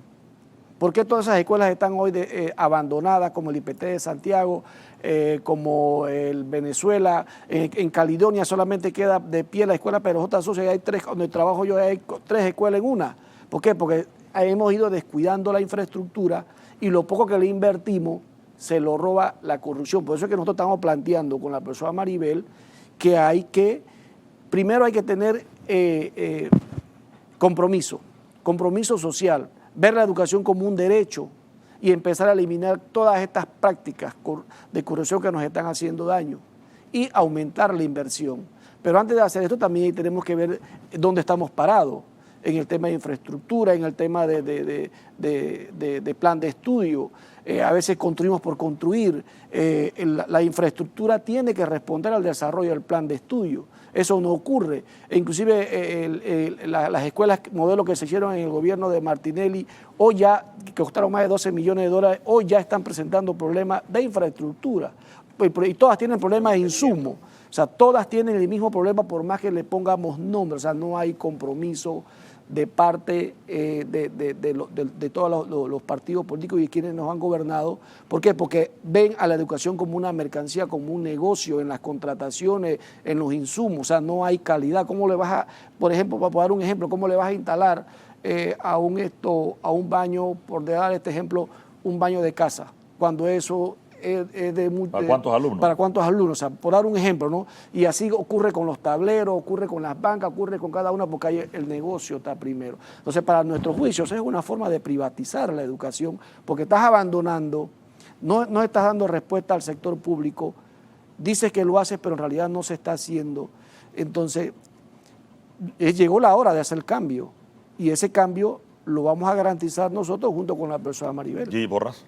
¿Por qué todas esas escuelas están hoy abandonadas, como el IPT de Santiago, como el Venezuela? En Caledonia solamente queda de pie la escuela Perojota Sosa y hay 3, donde trabajo yo hay 3 escuelas en una. ¿Por qué? Porque hemos ido descuidando la infraestructura y lo poco que le invertimos se lo roba la corrupción. Por eso es que nosotros estamos planteando con la profesora Maribel que primero hay que tener compromiso social, ver la educación como un derecho y empezar a eliminar todas estas prácticas de corrupción que nos están haciendo daño y aumentar la inversión. Pero antes de hacer esto también tenemos que ver dónde estamos parados en el tema de infraestructura, en el tema de plan de estudio. A veces construimos por construir. La infraestructura tiene que responder al desarrollo del plan de estudio. Eso no ocurre. E inclusive las escuelas modelo que se hicieron en el gobierno de Martinelli, hoy ya, que costaron más de $12 millones, hoy ya están presentando problemas de infraestructura. Y todas tienen problemas de insumo. O sea, todas tienen el mismo problema por más que le pongamos nombre. O sea, no hay compromiso de parte de todos los partidos políticos y quienes nos han gobernado. ¿Por qué? Porque ven a la educación como una mercancía, como un negocio en las contrataciones, en los insumos. O sea, no hay calidad. ¿Cómo le vas a, por ejemplo, para dar un ejemplo, cómo le vas a instalar a un baño, por dar este ejemplo, un baño de casa, cuando eso ¿Para cuántos alumnos? Para cuántos alumnos, o sea, por dar un ejemplo, ¿no? Y así ocurre con los tableros, ocurre con las bancas, ocurre con cada una, porque ahí el negocio está primero. Entonces, para nuestros juicios es una forma de privatizar la educación, porque estás abandonando, no estás dando respuesta al sector público, dices que lo haces, pero en realidad no se está haciendo. Entonces, llegó la hora de hacer el cambio, y ese cambio lo vamos a garantizar nosotros junto con la profesora Maribel. Gigi Porras.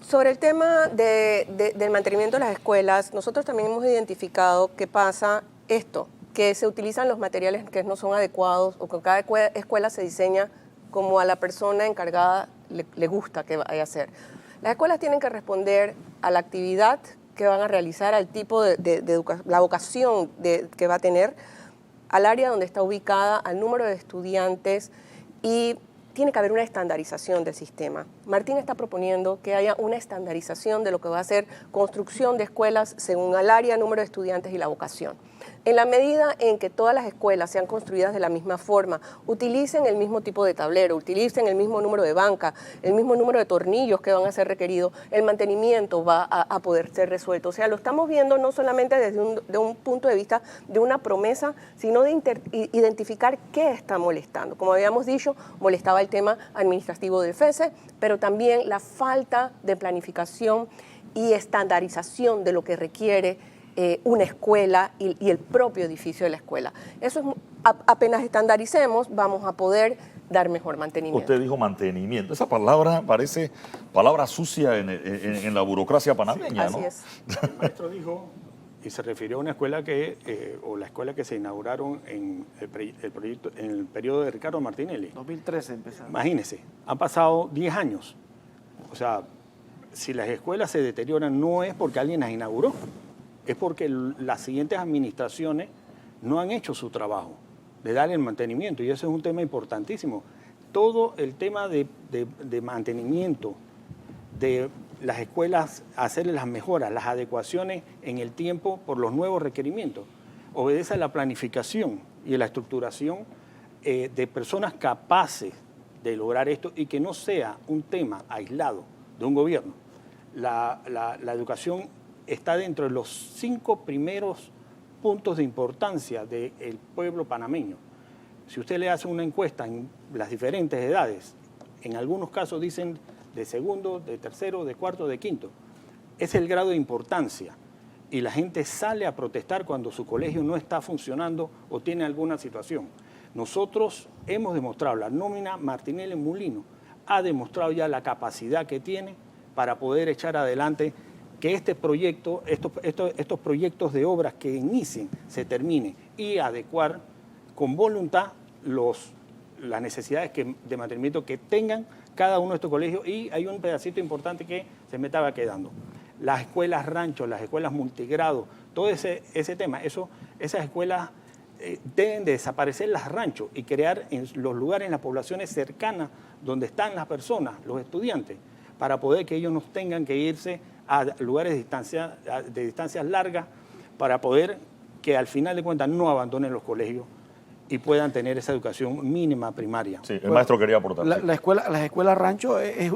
Sobre el tema del mantenimiento de las escuelas, nosotros también hemos identificado que pasa esto, que se utilizan los materiales que no son adecuados o que cada escuela se diseña como a la persona encargada le gusta que vaya a hacer. Las escuelas tienen que responder a la actividad que van a realizar, al tipo de educación, la vocación que va a tener, al área donde está ubicada, al número de estudiantes y tiene que haber una estandarización del sistema. Martín está proponiendo que haya una estandarización de lo que va a ser construcción de escuelas según el área, número de estudiantes y la vocación. En la medida en que todas las escuelas sean construidas de la misma forma, utilicen el mismo tipo de tablero, utilicen el mismo número de banca, el mismo número de tornillos que van a ser requeridos, el mantenimiento va a poder ser resuelto. O sea, lo estamos viendo no solamente desde un punto de vista de una promesa, sino de identificar qué está molestando. Como habíamos dicho, molestaba el tema administrativo del FESE, pero también la falta de planificación y estandarización de lo que requiere una escuela y el propio edificio de la escuela. Eso es, apenas estandaricemos, vamos a poder dar mejor mantenimiento. Usted dijo mantenimiento. Esa palabra parece palabra sucia en la burocracia panameña, Así ¿no? es. El maestro dijo, y se refirió a una escuela o la escuela que se inauguraron en el periodo de Ricardo Martinelli. 2013 empezaron. Imagínense, han pasado 10 años. O sea, si las escuelas se deterioran no es porque alguien las inauguró, es porque las siguientes administraciones no han hecho su trabajo de darle el mantenimiento, y eso es un tema importantísimo. Todo el tema de mantenimiento de las escuelas, hacerle las mejoras, las adecuaciones en el tiempo por los nuevos requerimientos, obedece a la planificación y a la estructuración de personas capaces de lograr esto y que no sea un tema aislado de un gobierno. La educación está dentro de los 5 primeros puntos de importancia del pueblo panameño. Si usted le hace una encuesta en las diferentes edades, en algunos casos dicen de segundo, de tercero, de cuarto, de quinto. Es el grado de importancia y la gente sale a protestar cuando su colegio no está funcionando o tiene alguna situación. Nosotros hemos demostrado, la nómina Martinelli Mulino ha demostrado ya la capacidad que tiene para poder echar adelante que este proyecto, estos proyectos de obras que inicien, se terminen y adecuar con voluntad las necesidades de mantenimiento que tengan cada uno de estos colegios. Y hay un pedacito importante que se me estaba quedando. Las escuelas ranchos, las escuelas multigrado, todo ese tema, esas escuelas deben de desaparecer las ranchos y crear en los lugares, en las poblaciones cercanas donde están las personas, los estudiantes, para poder que ellos no tengan que irse a lugares de distancias largas, para poder que al final de cuentas no abandonen los colegios y puedan tener esa educación mínima primaria. Sí, el maestro quería aportar. Las escuelas rancho es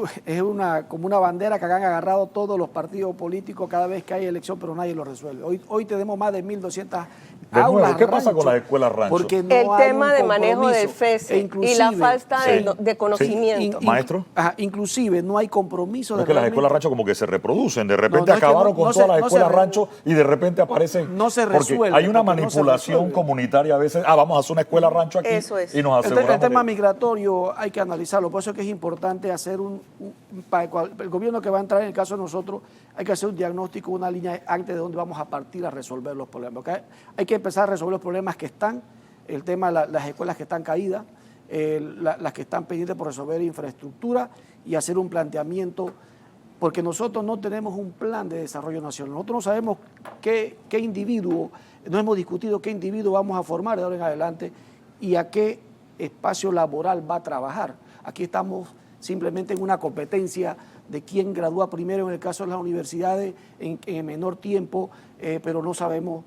como una bandera que han agarrado todos los partidos políticos cada vez que hay elección, pero nadie lo resuelve. Hoy tenemos más de 1.200 aulas. ¿Qué pasa con las escuelas rancho? Porque no el hay tema un de manejo del compromiso. FESE y la falta de conocimiento. Maestro. Inclusive no hay compromiso de Es que las realmente- escuelas rancho como que se reproducen. De repente No es que acabaron con no todas se- las no escuelas se- rancho y de repente aparecen. No se porque resuelve, hay una porque no se manipulación resuelve. comunitaria a veces. Vamos a hacer una escuela rancho aquí Eso es. y nos aseguramos. El tema de- migratorio hay que analizarlo, por eso es que es importante hacer para el gobierno que va a entrar, en el caso de nosotros, hay que hacer un diagnóstico, una línea antes de dónde vamos a partir a resolver los problemas. ¿Okay? Hay que empezar a resolver los problemas que están, el tema de las escuelas que están caídas, las que están pendientes por resolver infraestructura y hacer un planteamiento, porque nosotros no tenemos un plan de desarrollo nacional. Nosotros no sabemos qué individuo, no hemos discutido qué individuo vamos a formar de ahora en adelante y a qué espacio laboral va a trabajar. Aquí estamos simplemente en una competencia de quién gradúa primero en el caso de las universidades en el menor tiempo, pero no sabemos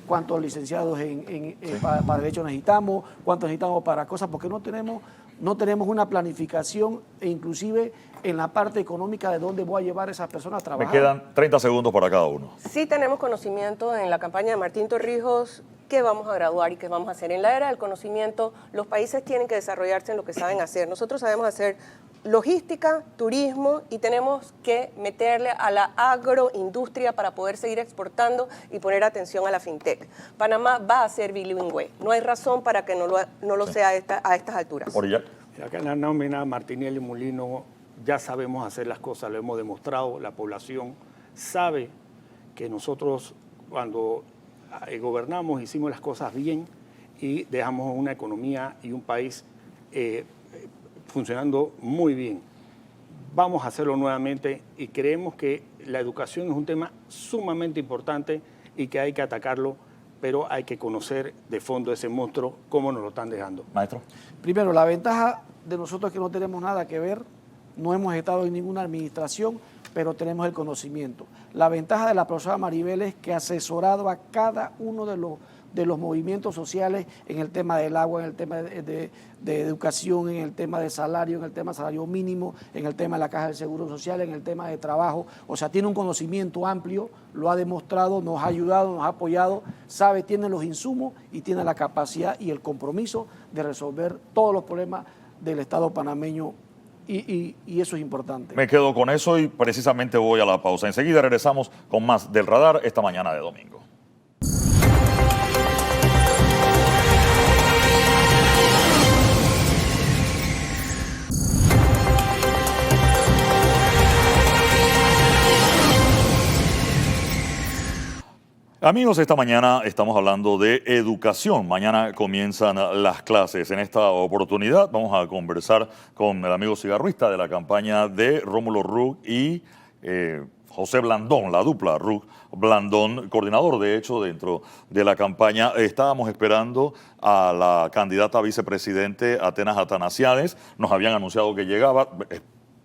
cuántos licenciados para derecho necesitamos, cuántos necesitamos para cosas, porque no tenemos una planificación e inclusive en la parte económica de dónde voy a llevar a esas personas a Me trabajar. quedan 30 segundos para cada uno. Sí tenemos conocimiento en la campaña de Martín Torrijos qué vamos a graduar y qué vamos a hacer. En la era del conocimiento, los países tienen que desarrollarse en lo que saben hacer. Nosotros sabemos hacer logística, turismo y tenemos que meterle a la agroindustria para poder seguir exportando y poner atención a la fintech. Panamá va a ser bilingüe. No hay razón para que no lo sea a estas alturas. Orillac. Acá en la nómina Martinelli Mulino ya sabemos hacer las cosas, lo hemos demostrado, la población sabe que nosotros cuando gobernamos hicimos las cosas bien y dejamos una economía y un país funcionando muy bien. Vamos a hacerlo nuevamente y creemos que la educación es un tema sumamente importante y que hay que atacarlo, pero hay que conocer de fondo ese monstruo, cómo nos lo están dejando. Maestro. Primero, la ventaja de nosotros es que no tenemos nada que ver, no hemos estado en ninguna administración, pero tenemos el conocimiento. La ventaja de la profesora Maribel es que ha asesorado a cada uno de los movimientos sociales en el tema del agua, en el tema de educación, en el tema de salario, en el tema de salario mínimo, en el tema de la caja del seguro social, en el tema de trabajo. O sea, tiene un conocimiento amplio, lo ha demostrado, nos ha ayudado, nos ha apoyado, sabe, tiene los insumos y tiene la capacidad y el compromiso de resolver todos los problemas del Estado panameño. Y eso es importante. Me quedo con eso y precisamente voy a la pausa. Enseguida regresamos con más del Radar esta mañana de domingo. Amigos, esta mañana estamos hablando de educación. Mañana comienzan las clases. En esta oportunidad vamos a conversar con el amigo cigarrista de la campaña de Rómulo Rux y José Blandón, la dupla Rux-Blandón, coordinador de hecho dentro de la campaña. Estábamos esperando a la candidata a vicepresidente Atenas Atanasiades. Nos habían anunciado que llegaba.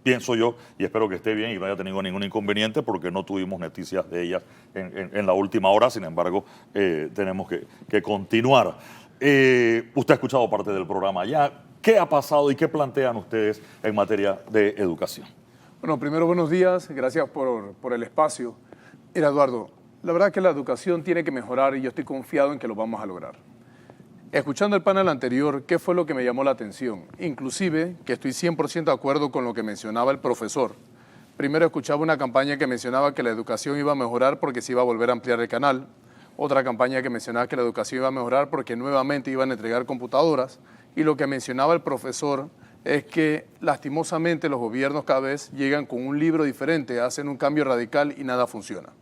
Pienso yo, y espero que esté bien y no haya tenido ningún inconveniente, porque no tuvimos noticias de ella en la última hora. Sin embargo, tenemos que continuar. Usted ha escuchado parte del programa ya. ¿Qué ha pasado y qué plantean ustedes en materia de educación? Bueno, primero, buenos días. Gracias por el espacio. Mira, Eduardo, la verdad que la educación tiene que mejorar y yo estoy confiado en que lo vamos a lograr. Escuchando el panel anterior, ¿qué fue lo que me llamó la atención? Inclusive, que estoy 100% de acuerdo con lo que mencionaba el profesor. Primero escuchaba una campaña que mencionaba que la educación iba a mejorar porque se iba a volver a ampliar el canal. Otra campaña que mencionaba que la educación iba a mejorar porque nuevamente iban a entregar computadoras. Y lo que mencionaba el profesor es que lastimosamente los gobiernos cada vez llegan con un libro diferente, hacen un cambio radical y nada funciona.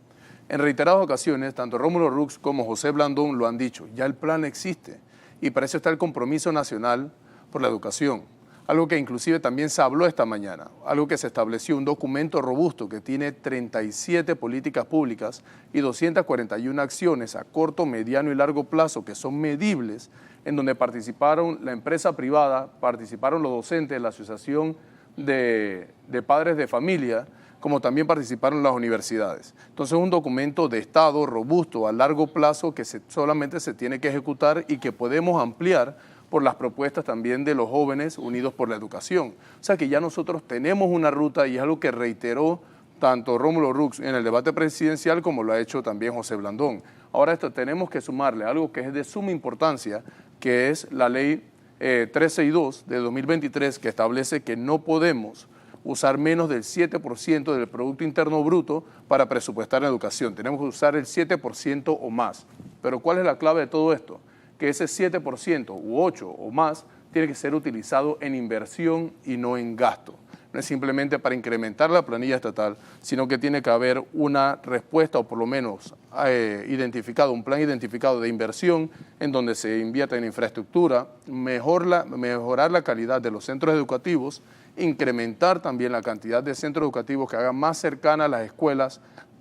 En reiteradas ocasiones, tanto Rómulo Rux como José Blandón lo han dicho, ya el plan existe. Y para eso está el compromiso nacional por la educación, algo que inclusive también se habló esta mañana, algo que se estableció, un documento robusto que tiene 37 políticas públicas y 241 acciones a corto, mediano y largo plazo que son medibles, en donde participaron la empresa privada, participaron los docentes, la Asociación de Padres de Familia, como también participaron las universidades. Entonces es un documento de Estado robusto a largo plazo que solamente se tiene que ejecutar y que podemos ampliar por las propuestas también de los jóvenes unidos por la educación. O sea que ya nosotros tenemos una ruta y es algo que reiteró tanto Rómulo Rux en el debate presidencial como lo ha hecho también José Blandón. Ahora esto tenemos que sumarle algo que es de suma importancia, que es la ley 362 de 2023, que establece que no podemos usar menos del 7% del Producto Interno Bruto para presupuestar en educación. Tenemos que usar el 7% o más. Pero ¿cuál es la clave de todo esto? Que ese 7% u 8% o más tiene que ser utilizado en inversión y no en gasto. No es simplemente para incrementar la planilla estatal, sino que tiene que haber una respuesta o por lo menos un plan identificado de inversión en donde se invierta en infraestructura, mejorar la calidad de los centros educativos, incrementar también la cantidad de centros educativos que hagan más cercanas las escuelas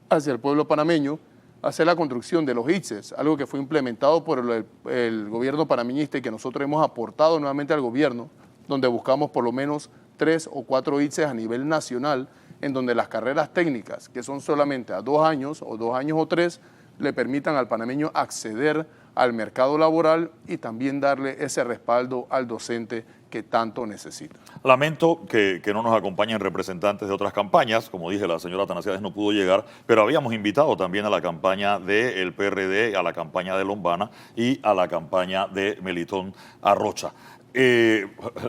hacia el pueblo panameño, hacer la construcción de los ITSES, algo que fue implementado por el gobierno panameñista y que nosotros hemos aportado nuevamente al gobierno, donde buscamos por lo menos 3 o 4 ITSES a nivel nacional, en donde las carreras técnicas, que son solamente a 2 años o 2 años o 3, le permitan al panameño acceder al mercado laboral y también darle ese respaldo al docente que tanto necesita. Lamento que no nos acompañen representantes de otras campañas. Como dije, la señora Atanasiades no pudo llegar, pero habíamos invitado también a la campaña del PRD, a la campaña de Lombana y a la campaña de Melitón Arrocha.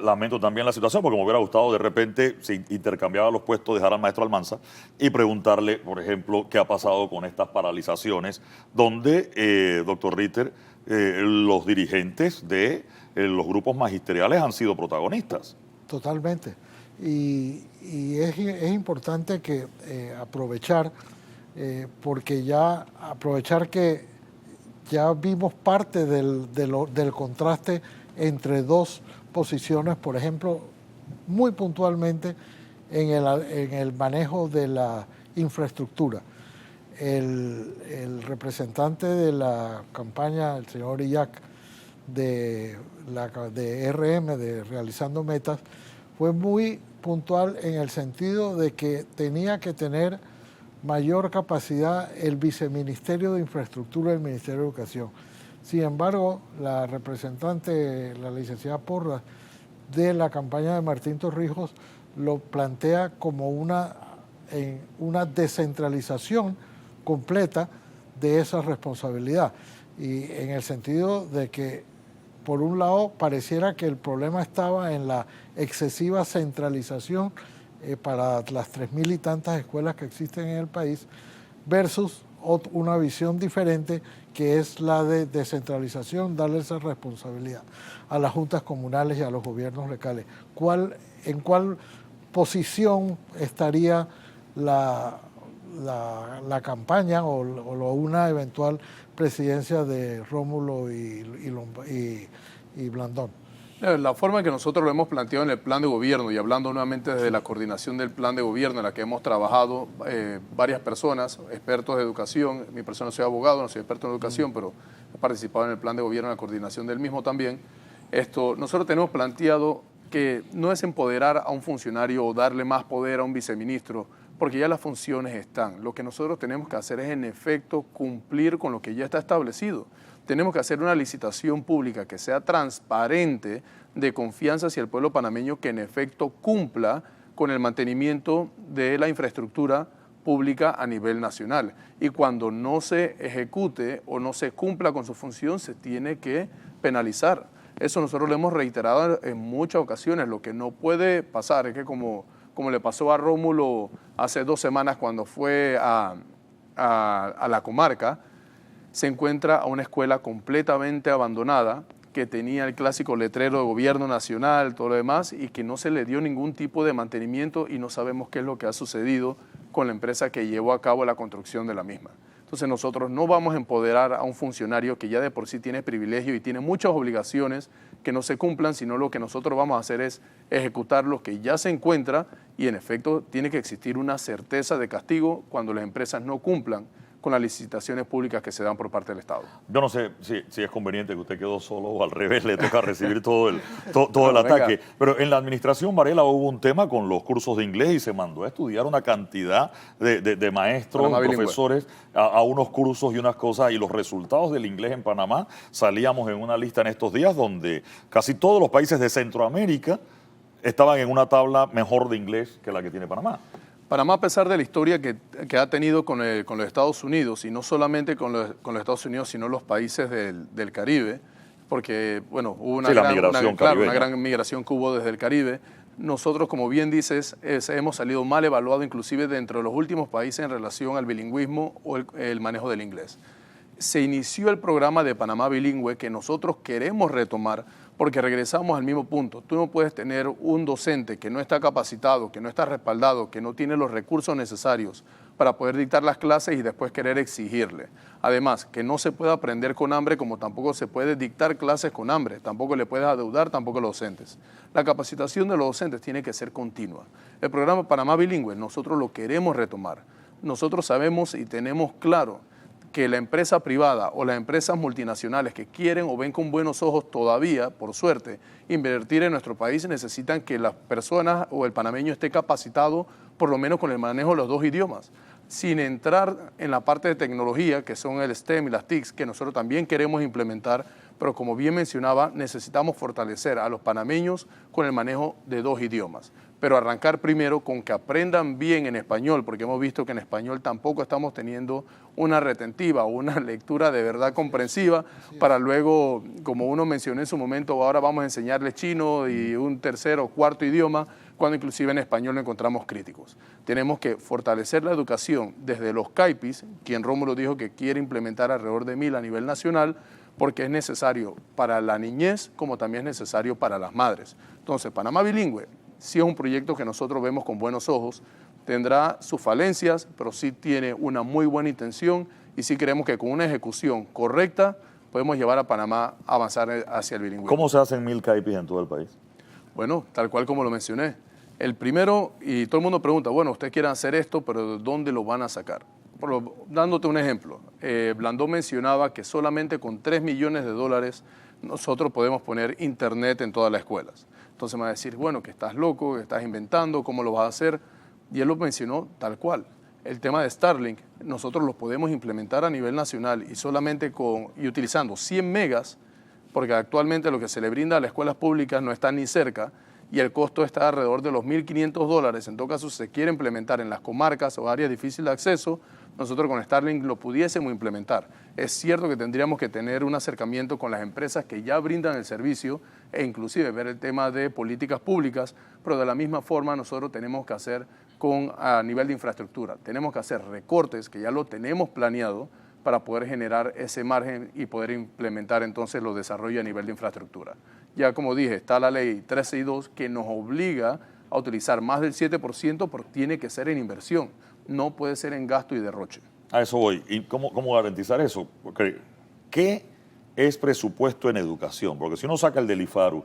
Lamento también la situación, porque me hubiera gustado de repente, si intercambiaba los puestos, dejar al maestro Almanza y preguntarle, por ejemplo, qué ha pasado con estas paralizaciones, donde, doctor Ritter, los dirigentes de los grupos magisteriales han sido protagonistas. Totalmente. Y es importante que aprovechar que ya vimos parte del contraste entre dos posiciones, por ejemplo, muy puntualmente en el manejo de la infraestructura. el representante de la campaña, el señor Illac, de RM, de Realizando Metas, fue muy puntual en el sentido de que tenía que tener mayor capacidad el viceministerio de Infraestructura del Ministerio de Educación. Sin embargo, la representante, la licenciada Porras, de la campaña de Martín Torrijos, lo plantea como una descentralización completa de esa responsabilidad. Y en el sentido de que, por un lado, pareciera que el problema estaba en la excesiva centralización para las 3.000 y tantas escuelas que existen en el país, versus una visión diferente que es la de descentralización, darle esa responsabilidad a las juntas comunales y a los gobiernos locales. ¿En cuál posición estaría la campaña o una eventual presidencia de Rómulo y Blandón? La forma en que nosotros lo hemos planteado en el plan de gobierno, y hablando nuevamente desde la coordinación del plan de gobierno en la que hemos trabajado varias personas, expertos de educación, mi persona no soy abogado, no soy experto en educación, pero he participado en el plan de gobierno, en la coordinación del mismo también. Nosotros tenemos planteado que no es empoderar a un funcionario o darle más poder a un viceministro, porque ya las funciones están. Lo que nosotros tenemos que hacer es, en efecto, cumplir con lo que ya está establecido. Tenemos que hacer una licitación pública que sea transparente, de confianza hacia el pueblo panameño, que en efecto cumpla con el mantenimiento de la infraestructura pública a nivel nacional. Y cuando no se ejecute o no se cumpla con su función, se tiene que penalizar. Eso nosotros lo hemos reiterado en muchas ocasiones. Lo que no puede pasar es que, como le pasó a Rómulo hace 2 semanas cuando fue a la comarca, se encuentra a una escuela completamente abandonada, que tenía el clásico letrero de gobierno nacional, todo lo demás, y que no se le dio ningún tipo de mantenimiento, y no sabemos qué es lo que ha sucedido con la empresa que llevó a cabo la construcción de la misma. Entonces nosotros no vamos a empoderar a un funcionario que ya de por sí tiene privilegio y tiene muchas obligaciones que no se cumplan, sino lo que nosotros vamos a hacer es ejecutar lo que ya se encuentra, y en efecto tiene que existir una certeza de castigo cuando las empresas no cumplan con las licitaciones públicas que se dan por parte del Estado. Yo no sé si es conveniente que usted quedó solo o al revés, le toca recibir todo el ataque. Venga. Pero en la administración Varela hubo un tema con los cursos de inglés y se mandó a estudiar una cantidad de maestros, Panamá bilingüe. profesores a unos cursos y unas cosas, y los resultados del inglés en Panamá, salíamos en una lista en estos días donde casi todos los países de Centroamérica estaban en una tabla mejor de inglés que la que tiene Panamá. Panamá, a pesar de la historia que ha tenido con los Estados Unidos, y no solamente con los Estados Unidos, sino los países del Caribe, porque bueno, hubo una gran migración que hubo desde el Caribe. Nosotros, como bien dices, hemos salido mal evaluados, inclusive dentro de los últimos países en relación al bilingüismo o el manejo del inglés. Se inició el programa de Panamá Bilingüe, que nosotros queremos retomar, porque regresamos al mismo punto. Tú no puedes tener un docente que no está capacitado, que no está respaldado, que no tiene los recursos necesarios para poder dictar las clases y después querer exigirle. Además, que no se puede aprender con hambre, como tampoco se puede dictar clases con hambre. Tampoco le puedes adeudar tampoco a los docentes. La capacitación de los docentes tiene que ser continua. El programa Panamá Bilingüe nosotros lo queremos retomar. Nosotros sabemos y tenemos claro que la empresa privada o las empresas multinacionales que quieren o ven con buenos ojos todavía, por suerte, invertir en nuestro país, necesitan que las personas o el panameño esté capacitado por lo menos con el manejo de los 2 idiomas, sin entrar en la parte de tecnología, que son el STEM y las TICs, que nosotros también queremos implementar, pero como bien mencionaba, necesitamos fortalecer a los panameños con el manejo de 2 idiomas. Pero arrancar primero con que aprendan bien en español, porque hemos visto que en español tampoco estamos teniendo una retentiva o una lectura de verdad comprensiva, para luego, como uno mencionó en su momento, ahora vamos a enseñarles chino y un 3er o 4 idioma, cuando inclusive en español lo encontramos críticos. Tenemos que fortalecer la educación desde los CAIPIS, quien Rómulo dijo que quiere implementar alrededor de 1000 a nivel nacional, porque es necesario para la niñez como también es necesario para las madres. Entonces, Panamá Bilingüe sí es un proyecto que nosotros vemos con buenos ojos, tendrá sus falencias, pero sí tiene una muy buena intención, y sí creemos que con una ejecución correcta podemos llevar a Panamá a avanzar hacia el bilingüismo. ¿Cómo se hacen 1000 CAIPIS en todo el país? Bueno, tal cual como lo mencioné. El primero, y todo el mundo pregunta, bueno, ustedes quieren hacer esto, pero ¿de dónde lo van a sacar? Dándote un ejemplo, Blandón mencionaba que solamente con $3 millones nosotros podemos poner internet en todas las escuelas. Entonces me va a decir, bueno, que estás loco, que estás inventando, ¿cómo lo vas a hacer? Y él lo mencionó tal cual. El tema de Starlink, nosotros lo podemos implementar a nivel nacional y solamente y utilizando 100 megas, porque actualmente lo que se le brinda a las escuelas públicas no está ni cerca, y el costo está alrededor de los $1.500. En todo caso, si se quiere implementar en las comarcas o áreas difíciles de acceso, nosotros con Starlink lo pudiésemos implementar. Es cierto que tendríamos que tener un acercamiento con las empresas que ya brindan el servicio e inclusive ver el tema de políticas públicas, pero de la misma forma nosotros tenemos que hacer a nivel de infraestructura. Tenemos que hacer recortes, que ya lo tenemos planeado, para poder generar ese margen y poder implementar entonces los desarrollos a nivel de infraestructura. Ya como dije, está la ley 362 que nos obliga a utilizar más del 7%, pero tiene que ser en inversión, no puede ser en gasto y derroche. A eso voy. ¿Y cómo garantizar eso? Porque, ¿qué es presupuesto en educación? Porque si uno saca el del IFARU,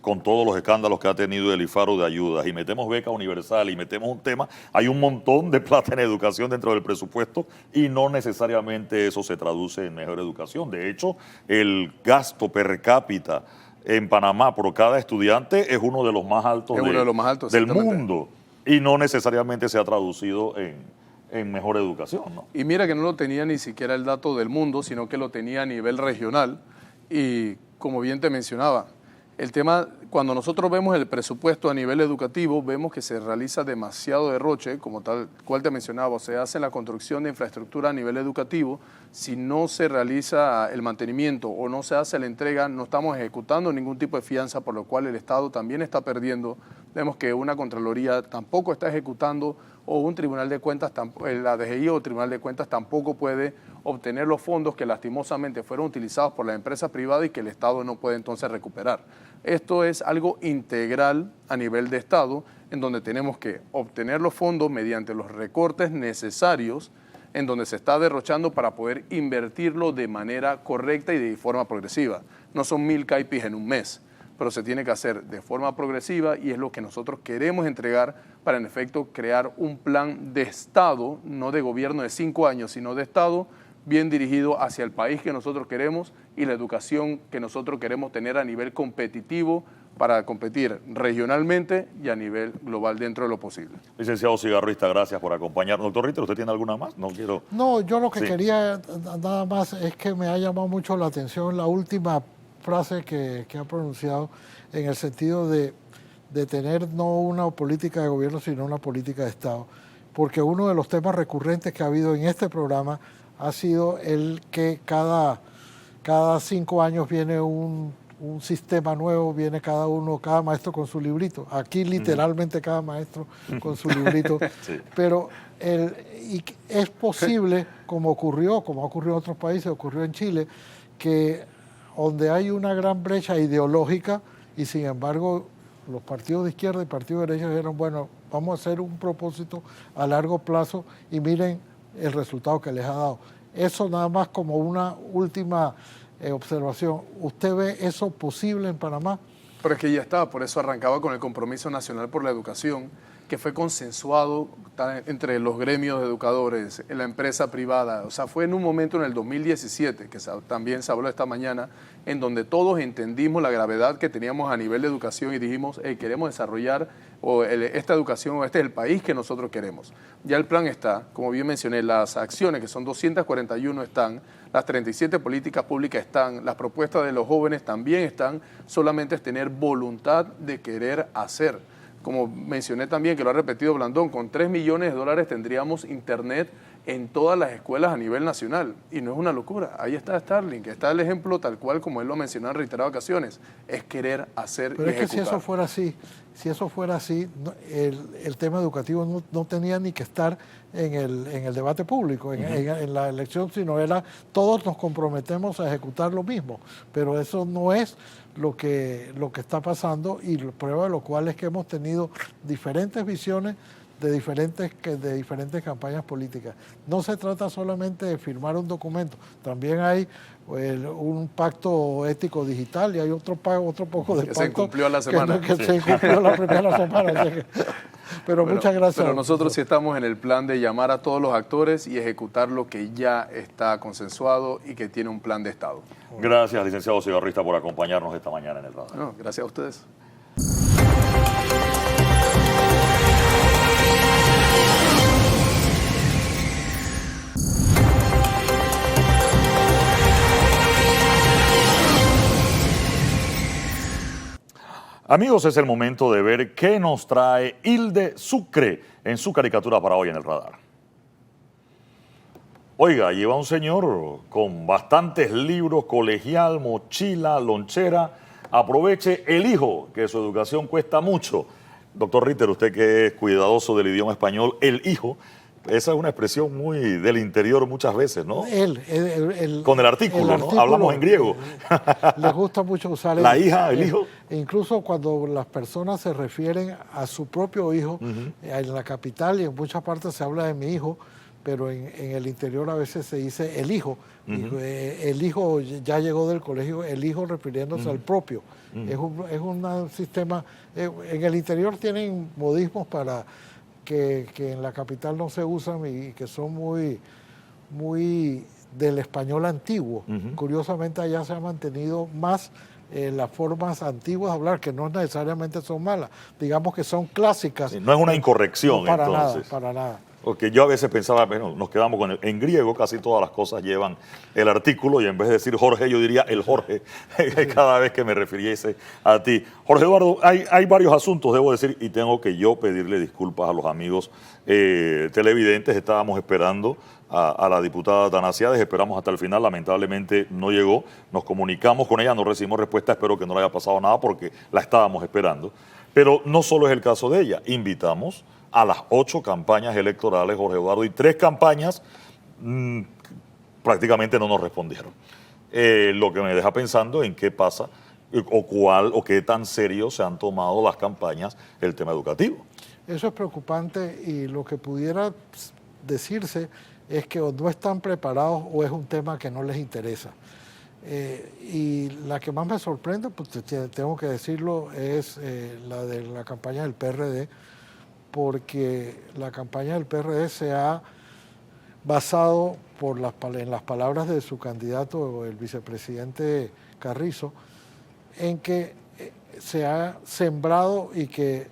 con todos los escándalos que ha tenido el IFARU de ayudas, y metemos beca universal y metemos un tema, hay un montón de plata en educación dentro del presupuesto y no necesariamente eso se traduce en mejor educación. De hecho, el gasto per cápita en Panamá por cada estudiante es uno de los más altos, del mundo y no necesariamente se ha traducido en mejor educación, ¿no? Y mira que no lo tenía ni siquiera el dato del mundo, sino que lo tenía a nivel regional y como bien te mencionaba, el tema, cuando nosotros vemos el presupuesto a nivel educativo, vemos que se realiza demasiado derroche, como tal cual te mencionaba, se hace la construcción de infraestructura a nivel educativo, si no se realiza el mantenimiento o no se hace la entrega, no estamos ejecutando ningún tipo de fianza, por lo cual el Estado también está perdiendo. Vemos que una Contraloría tampoco está ejecutando o un Tribunal de Cuentas, la DGI o Tribunal de Cuentas tampoco puede obtener los fondos que lastimosamente fueron utilizados por la empresa privada y que el Estado no puede entonces recuperar. Esto es algo integral a nivel de Estado, en donde tenemos que obtener los fondos mediante los recortes necesarios, en donde se está derrochando para poder invertirlo de manera correcta y de forma progresiva. No son 1000 caipis en un mes, pero se tiene que hacer de forma progresiva y es lo que nosotros queremos entregar para en efecto crear un plan de Estado, no de gobierno de 5 años, sino de Estado bien dirigido hacia el país que nosotros queremos y la educación que nosotros queremos tener a nivel competitivo para competir regionalmente y a nivel global dentro de lo posible. Licenciado Cigarrista, gracias por acompañarnos. Doctor Ritter, ¿usted tiene alguna más? No, yo lo que quería nada más es que me ha llamado mucho la atención la última frase que ha pronunciado en el sentido de tener no una política de gobierno, sino una política de Estado. Porque uno de los temas recurrentes que ha habido en este programa ha sido el que cada 5 años viene un sistema nuevo, viene cada maestro con su librito. Aquí literalmente cada maestro con su librito. Sí. Pero y es posible, como ha ocurrido en otros países, ocurrió en Chile, que donde hay una gran brecha ideológica y sin embargo los partidos de izquierda y partidos de derecha dijeron, bueno, vamos a hacer un propósito a largo plazo y miren el resultado que les ha dado. Eso nada más como una última observación. ¿Usted ve eso posible en Panamá? Pero es que ya estaba, por eso arrancaba con el Compromiso Nacional por la Educación, que fue consensuado entre los gremios de educadores, en la empresa privada. O sea, fue en un momento en el 2017, que también se habló esta mañana, en donde todos entendimos la gravedad que teníamos a nivel de educación y dijimos, queremos desarrollar esta educación, este es el país que nosotros queremos. Ya el plan está, como bien mencioné, las acciones, que son 241 están, las 37 políticas públicas están, las propuestas de los jóvenes también están, solamente es tener voluntad de querer hacer. Como mencioné también, que lo ha repetido Blandón, con $3 millones tendríamos internet en todas las escuelas a nivel nacional. Y no es una locura. Ahí está Starlink, está el ejemplo tal cual como él lo mencionó en reiteradas ocasiones. Es querer hacer Pero y ejecutar. Es que si eso fuera así, el tema educativo no tenía ni que estar en el debate público, en la elección, sino todos nos comprometemos a ejecutar lo mismo. Pero eso no es lo que está pasando y la prueba de lo cual es que hemos tenido diferentes visiones de diferentes campañas políticas. No se trata solamente de firmar un documento, también hay un pacto ético digital y hay otro poco de que pacto se incumplió la semana. que se incumplió la primera semana. Pero Bueno, muchas gracias. Pero nosotros sí estamos en el plan de llamar a todos los actores y ejecutar lo que ya está consensuado y que tiene un plan de Estado. Gracias, licenciado Cigarrista, por acompañarnos esta mañana en el radar. No, gracias a ustedes. Amigos, es el momento de ver qué nos trae Hilde Sucre en su caricatura para hoy en el radar. Oiga, lleva un señor con bastantes libros, colegial, mochila, lonchera. Aproveche el hijo, que su educación cuesta mucho. Doctor Ritter, usted que es cuidadoso del idioma español, el hijo, esa es una expresión muy del interior muchas veces, ¿no? Con el artículo, ¿no? Hablamos en griego. Les gusta mucho usar la hija, el hijo. Incluso cuando las personas se refieren a su propio hijo, en la capital y en muchas partes se habla de mi hijo, pero en el interior a veces se dice el hijo. El hijo ya llegó del colegio, el hijo refiriéndose al propio. Es un sistema, en el interior tienen modismos para que en la capital no se usan y que son muy del español antiguo. Curiosamente allá se ha mantenido más las formas antiguas de hablar, que no necesariamente son malas, digamos que son clásicas. Sí, no es una incorrección, no, para entonces. Nada, para nada. Porque yo a veces pensaba, bueno, nos quedamos con en griego, casi todas las cosas llevan el artículo y en vez de decir Jorge, yo diría el Jorge, cada vez que me refiriese a ti. Jorge Eduardo, hay varios asuntos, debo decir, y tengo que yo pedirle disculpas a los amigos televidentes. Estábamos esperando a la diputada Tanasiades, esperamos hasta el final, lamentablemente no llegó, nos comunicamos con ella, no recibimos respuesta, espero que no le haya pasado nada porque la estábamos esperando. Pero no solo es el caso de ella, invitamos a las 8 campañas electorales, Jorge Eduardo, y 3 campañas prácticamente no nos respondieron. Lo que me deja pensando en qué pasa o qué tan serio se han tomado las campañas el tema educativo. Eso es preocupante y lo que pudiera decirse es que o no están preparados o es un tema que no les interesa. Y la que más me sorprende, pues tengo que decirlo, es la de la campaña del PRD, porque la campaña del PRD se ha basado en las palabras de su candidato, el vicepresidente Carrizo, en que se ha sembrado y que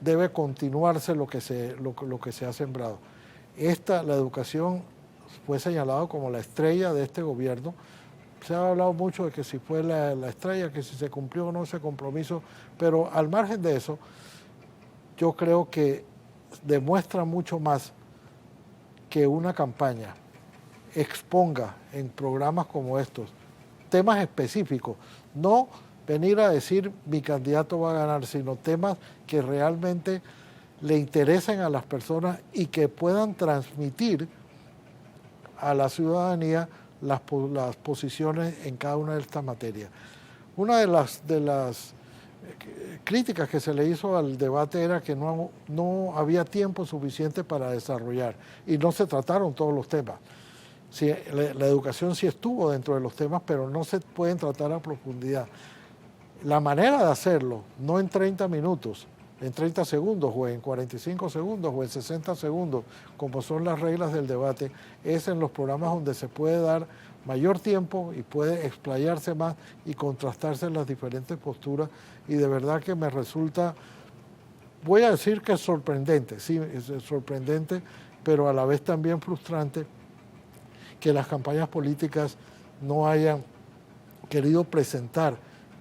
debe continuarse lo que se ha sembrado. La educación fue señalado como la estrella de este gobierno. Se ha hablado mucho de que si fue la estrella, que si se cumplió o no ese compromiso, pero al margen de eso, yo creo que demuestra mucho más que una campaña exponga en programas como estos temas específicos, no venir a decir mi candidato va a ganar, sino temas que realmente le interesen a las personas y que puedan transmitir a la ciudadanía las posiciones en cada una de estas materias. Una de las críticas que se le hizo al debate era que no había tiempo suficiente para desarrollar y no se trataron todos los temas. Sí, la educación sí estuvo dentro de los temas, pero no se pueden tratar a profundidad. La manera de hacerlo, no en 30 minutos, en 30 segundos o en 45 segundos o en 60 segundos, como son las reglas del debate, es en los programas donde se puede dar mayor tiempo y puede explayarse más y contrastarse en las diferentes posturas, y de verdad que me resulta, voy a decir que es sorprendente, sí, es sorprendente, pero a la vez también frustrante que las campañas políticas no hayan querido presentar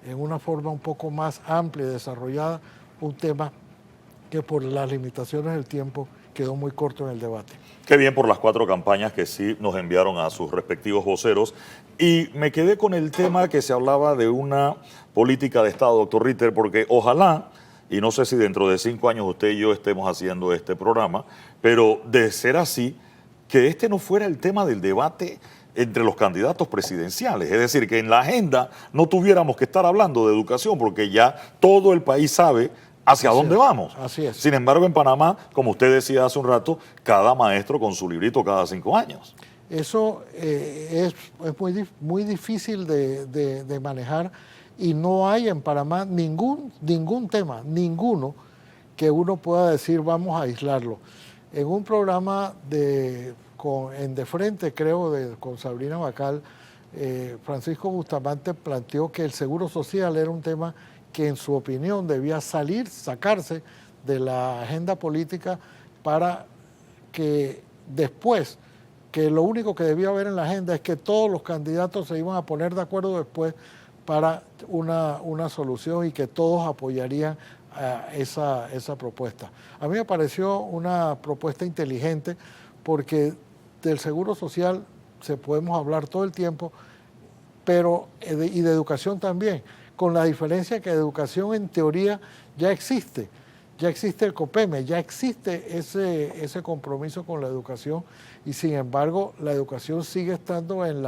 en una forma un poco más amplia y desarrollada un tema que por las limitaciones del tiempo quedó muy corto en el debate. Qué bien por las 4 campañas que sí nos enviaron a sus respectivos voceros. Y me quedé con el tema que se hablaba de una política de Estado, doctor Ritter, porque ojalá, y no sé si dentro de 5 años usted y yo estemos haciendo este programa, pero de ser así, que este no fuera el tema del debate entre los candidatos presidenciales. Es decir, que en la agenda no tuviéramos que estar hablando de educación, porque ya todo el país sabe hacia dónde vamos. Así es. Sin embargo, en Panamá, como usted decía hace un rato, cada maestro con su librito cada 5 años. Eso es muy difícil de manejar y no hay en Panamá ningún tema, ninguno, que uno pueda decir vamos a aislarlo. En un programa en De Frente, creo, con Sabrina Bacal, Francisco Bustamante planteó que el seguro social era un tema que en su opinión debía sacarse de la agenda política para que después, que lo único que debía haber en la agenda es que todos los candidatos se iban a poner de acuerdo después para una solución y que todos apoyarían esa propuesta. A mí me pareció una propuesta inteligente porque del seguro social podemos hablar todo el tiempo, pero y de educación también, con la diferencia que educación en teoría ya existe el COPEME, ya existe ese compromiso con la educación y sin embargo la educación sigue estando en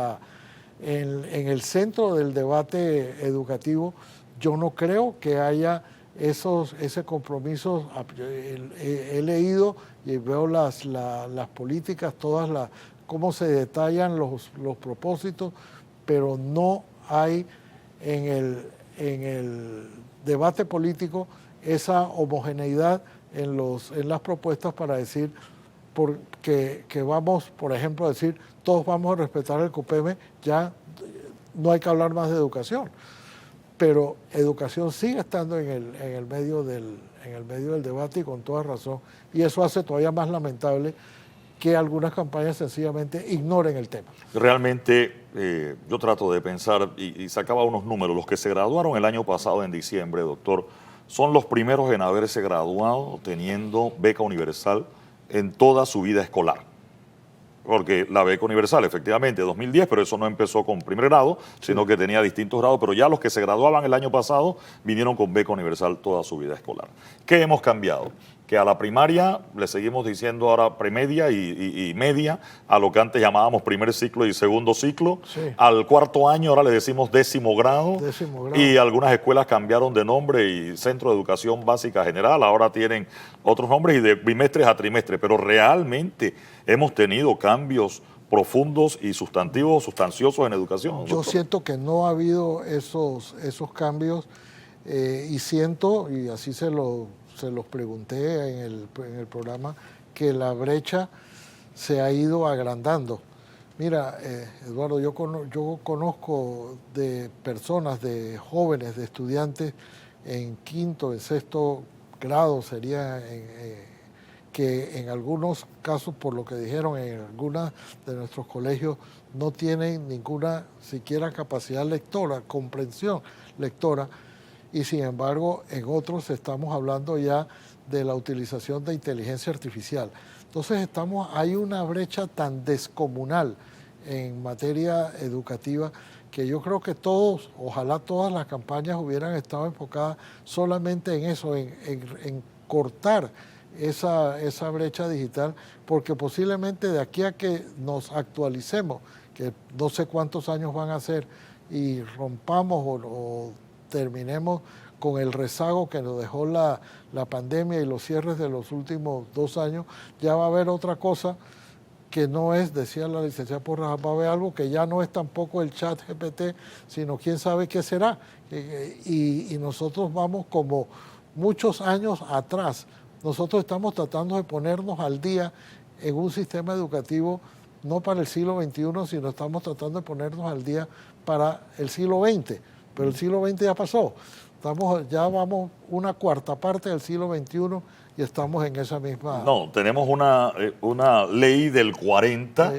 el centro del debate educativo. Yo no creo que haya ese compromiso. He leído y veo las políticas, cómo se detallan los propósitos, pero no hay en el debate político esa homogeneidad en las propuestas para decir que vamos, por ejemplo, a decir todos vamos a respetar el COPEME, ya no hay que hablar más de educación. Pero educación sigue estando en el medio del debate y con toda razón. Y eso hace todavía más lamentable que algunas campañas sencillamente ignoren el tema. Realmente yo trato de pensar y sacaba unos números. Los que se graduaron el año pasado en diciembre, doctor, son los primeros en haberse graduado teniendo beca universal en toda su vida escolar. Porque la beca universal, efectivamente, 2010, pero eso no empezó con primer grado, sino que tenía distintos grados, pero ya los que se graduaban el año pasado vinieron con beca universal toda su vida escolar. ¿Qué hemos cambiado? Que a la primaria le seguimos diciendo ahora premedia y media, a lo que antes llamábamos primer ciclo y segundo ciclo. Sí. Al cuarto año ahora le decimos décimo grado. Y algunas escuelas cambiaron de nombre y Centro de Educación Básica General ahora tienen otros nombres y de bimestres a trimestre, pero realmente hemos tenido cambios profundos y sustanciosos en educación. Yo doctor. siento que no ha habido esos cambios y siento, y así se los pregunté en el programa, que la brecha se ha ido agrandando. Mira, Eduardo, yo conozco de personas, de jóvenes, de estudiantes en quinto, en sexto grado, sería que en algunos casos, por lo que dijeron, en algunos de nuestros colegios no tienen ninguna siquiera capacidad lectora, comprensión lectora, y sin embargo en otros estamos hablando ya de la utilización de inteligencia artificial. Entonces hay una brecha tan descomunal en materia educativa que yo creo que ojalá todas las campañas hubieran estado enfocadas solamente en eso, en cortar esa brecha digital, porque posiblemente de aquí a que nos actualicemos, que no sé cuántos años van a ser, y rompamos o terminemos con el rezago que nos dejó la pandemia y los cierres de los últimos 2 años, ya va a haber otra cosa que no es, decía la licenciada Porras, va a haber algo que ya no es tampoco el chat GPT, sino quién sabe qué será. Y nosotros vamos como muchos años atrás. Nosotros estamos tratando de ponernos al día en un sistema educativo no para el siglo XXI, sino estamos tratando de ponernos al día para el siglo XX. Pero el siglo XX ya pasó. Ya vamos una cuarta parte del siglo XXI y estamos en esa misma... No, tenemos una ley del 40,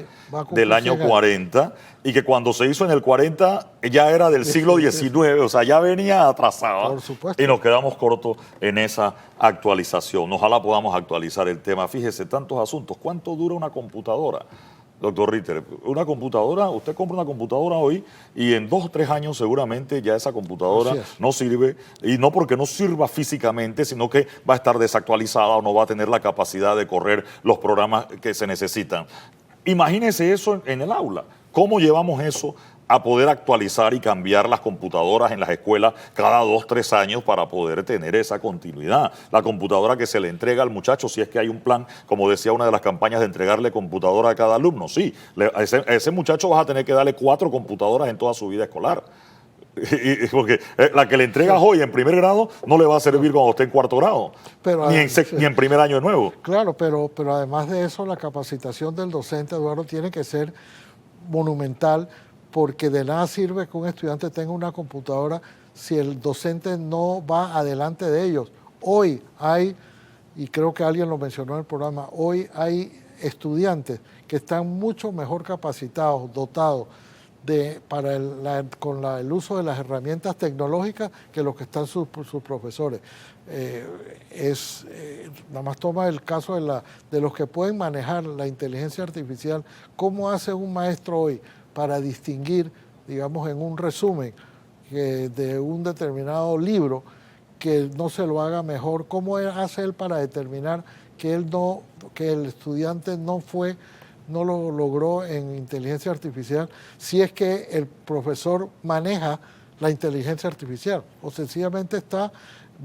del año 40, y que cuando se hizo en el 40 ya era del siglo XIX, o sea, ya venía atrasada. Por supuesto. Y nos quedamos cortos en esa actualización. Ojalá podamos actualizar el tema. Fíjese, tantos asuntos. ¿Cuánto dura una computadora? Doctor Ritter, una computadora, usted compra una computadora hoy y en 2 o 3 años seguramente ya esa computadora no sirve, y no porque no sirva físicamente, sino que va a estar desactualizada o no va a tener la capacidad de correr los programas que se necesitan. Imagínese eso en el aula. ¿Cómo llevamos eso a poder actualizar y cambiar las computadoras en las escuelas cada 2 o 3 años para poder tener esa continuidad? La computadora que se le entrega al muchacho, si es que hay un plan, como decía una de las campañas, de entregarle computadora a cada alumno. Sí, a ese muchacho vas a tener que darle 4 computadoras en toda su vida escolar. Porque la que le entregas hoy en primer grado no le va a servir cuando esté en cuarto grado, Pero, ni en primer año de nuevo. Claro, pero además de eso, la capacitación del docente, Eduardo, tiene que ser monumental, porque de nada sirve que un estudiante tenga una computadora si el docente no va adelante de ellos. Hoy hay, y creo que alguien lo mencionó en el programa, hoy hay estudiantes que están mucho mejor capacitados, dotados con el uso de las herramientas tecnológicas que los que están sus profesores. Nada más toma el caso de los que pueden manejar la inteligencia artificial. ¿Cómo hace un maestro hoy para distinguir, digamos, en un resumen de un determinado libro, que no se lo haga mejor? ¿Cómo hace él para determinar que el estudiante no lo logró en inteligencia artificial, si es que el profesor maneja la inteligencia artificial o sencillamente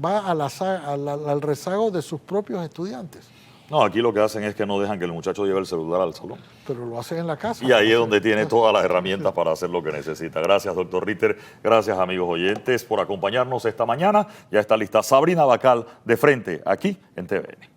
va al rezago de sus propios estudiantes? No, aquí lo que hacen es que no dejan que el muchacho lleve el celular al salón. Pero lo hacen en la casa. Y ahí es donde tiene todas las herramientas para hacer lo que necesita. Gracias, doctor Ritter. Gracias, amigos oyentes, por acompañarnos esta mañana. Ya está lista Sabrina Bacal de frente, aquí en TVN.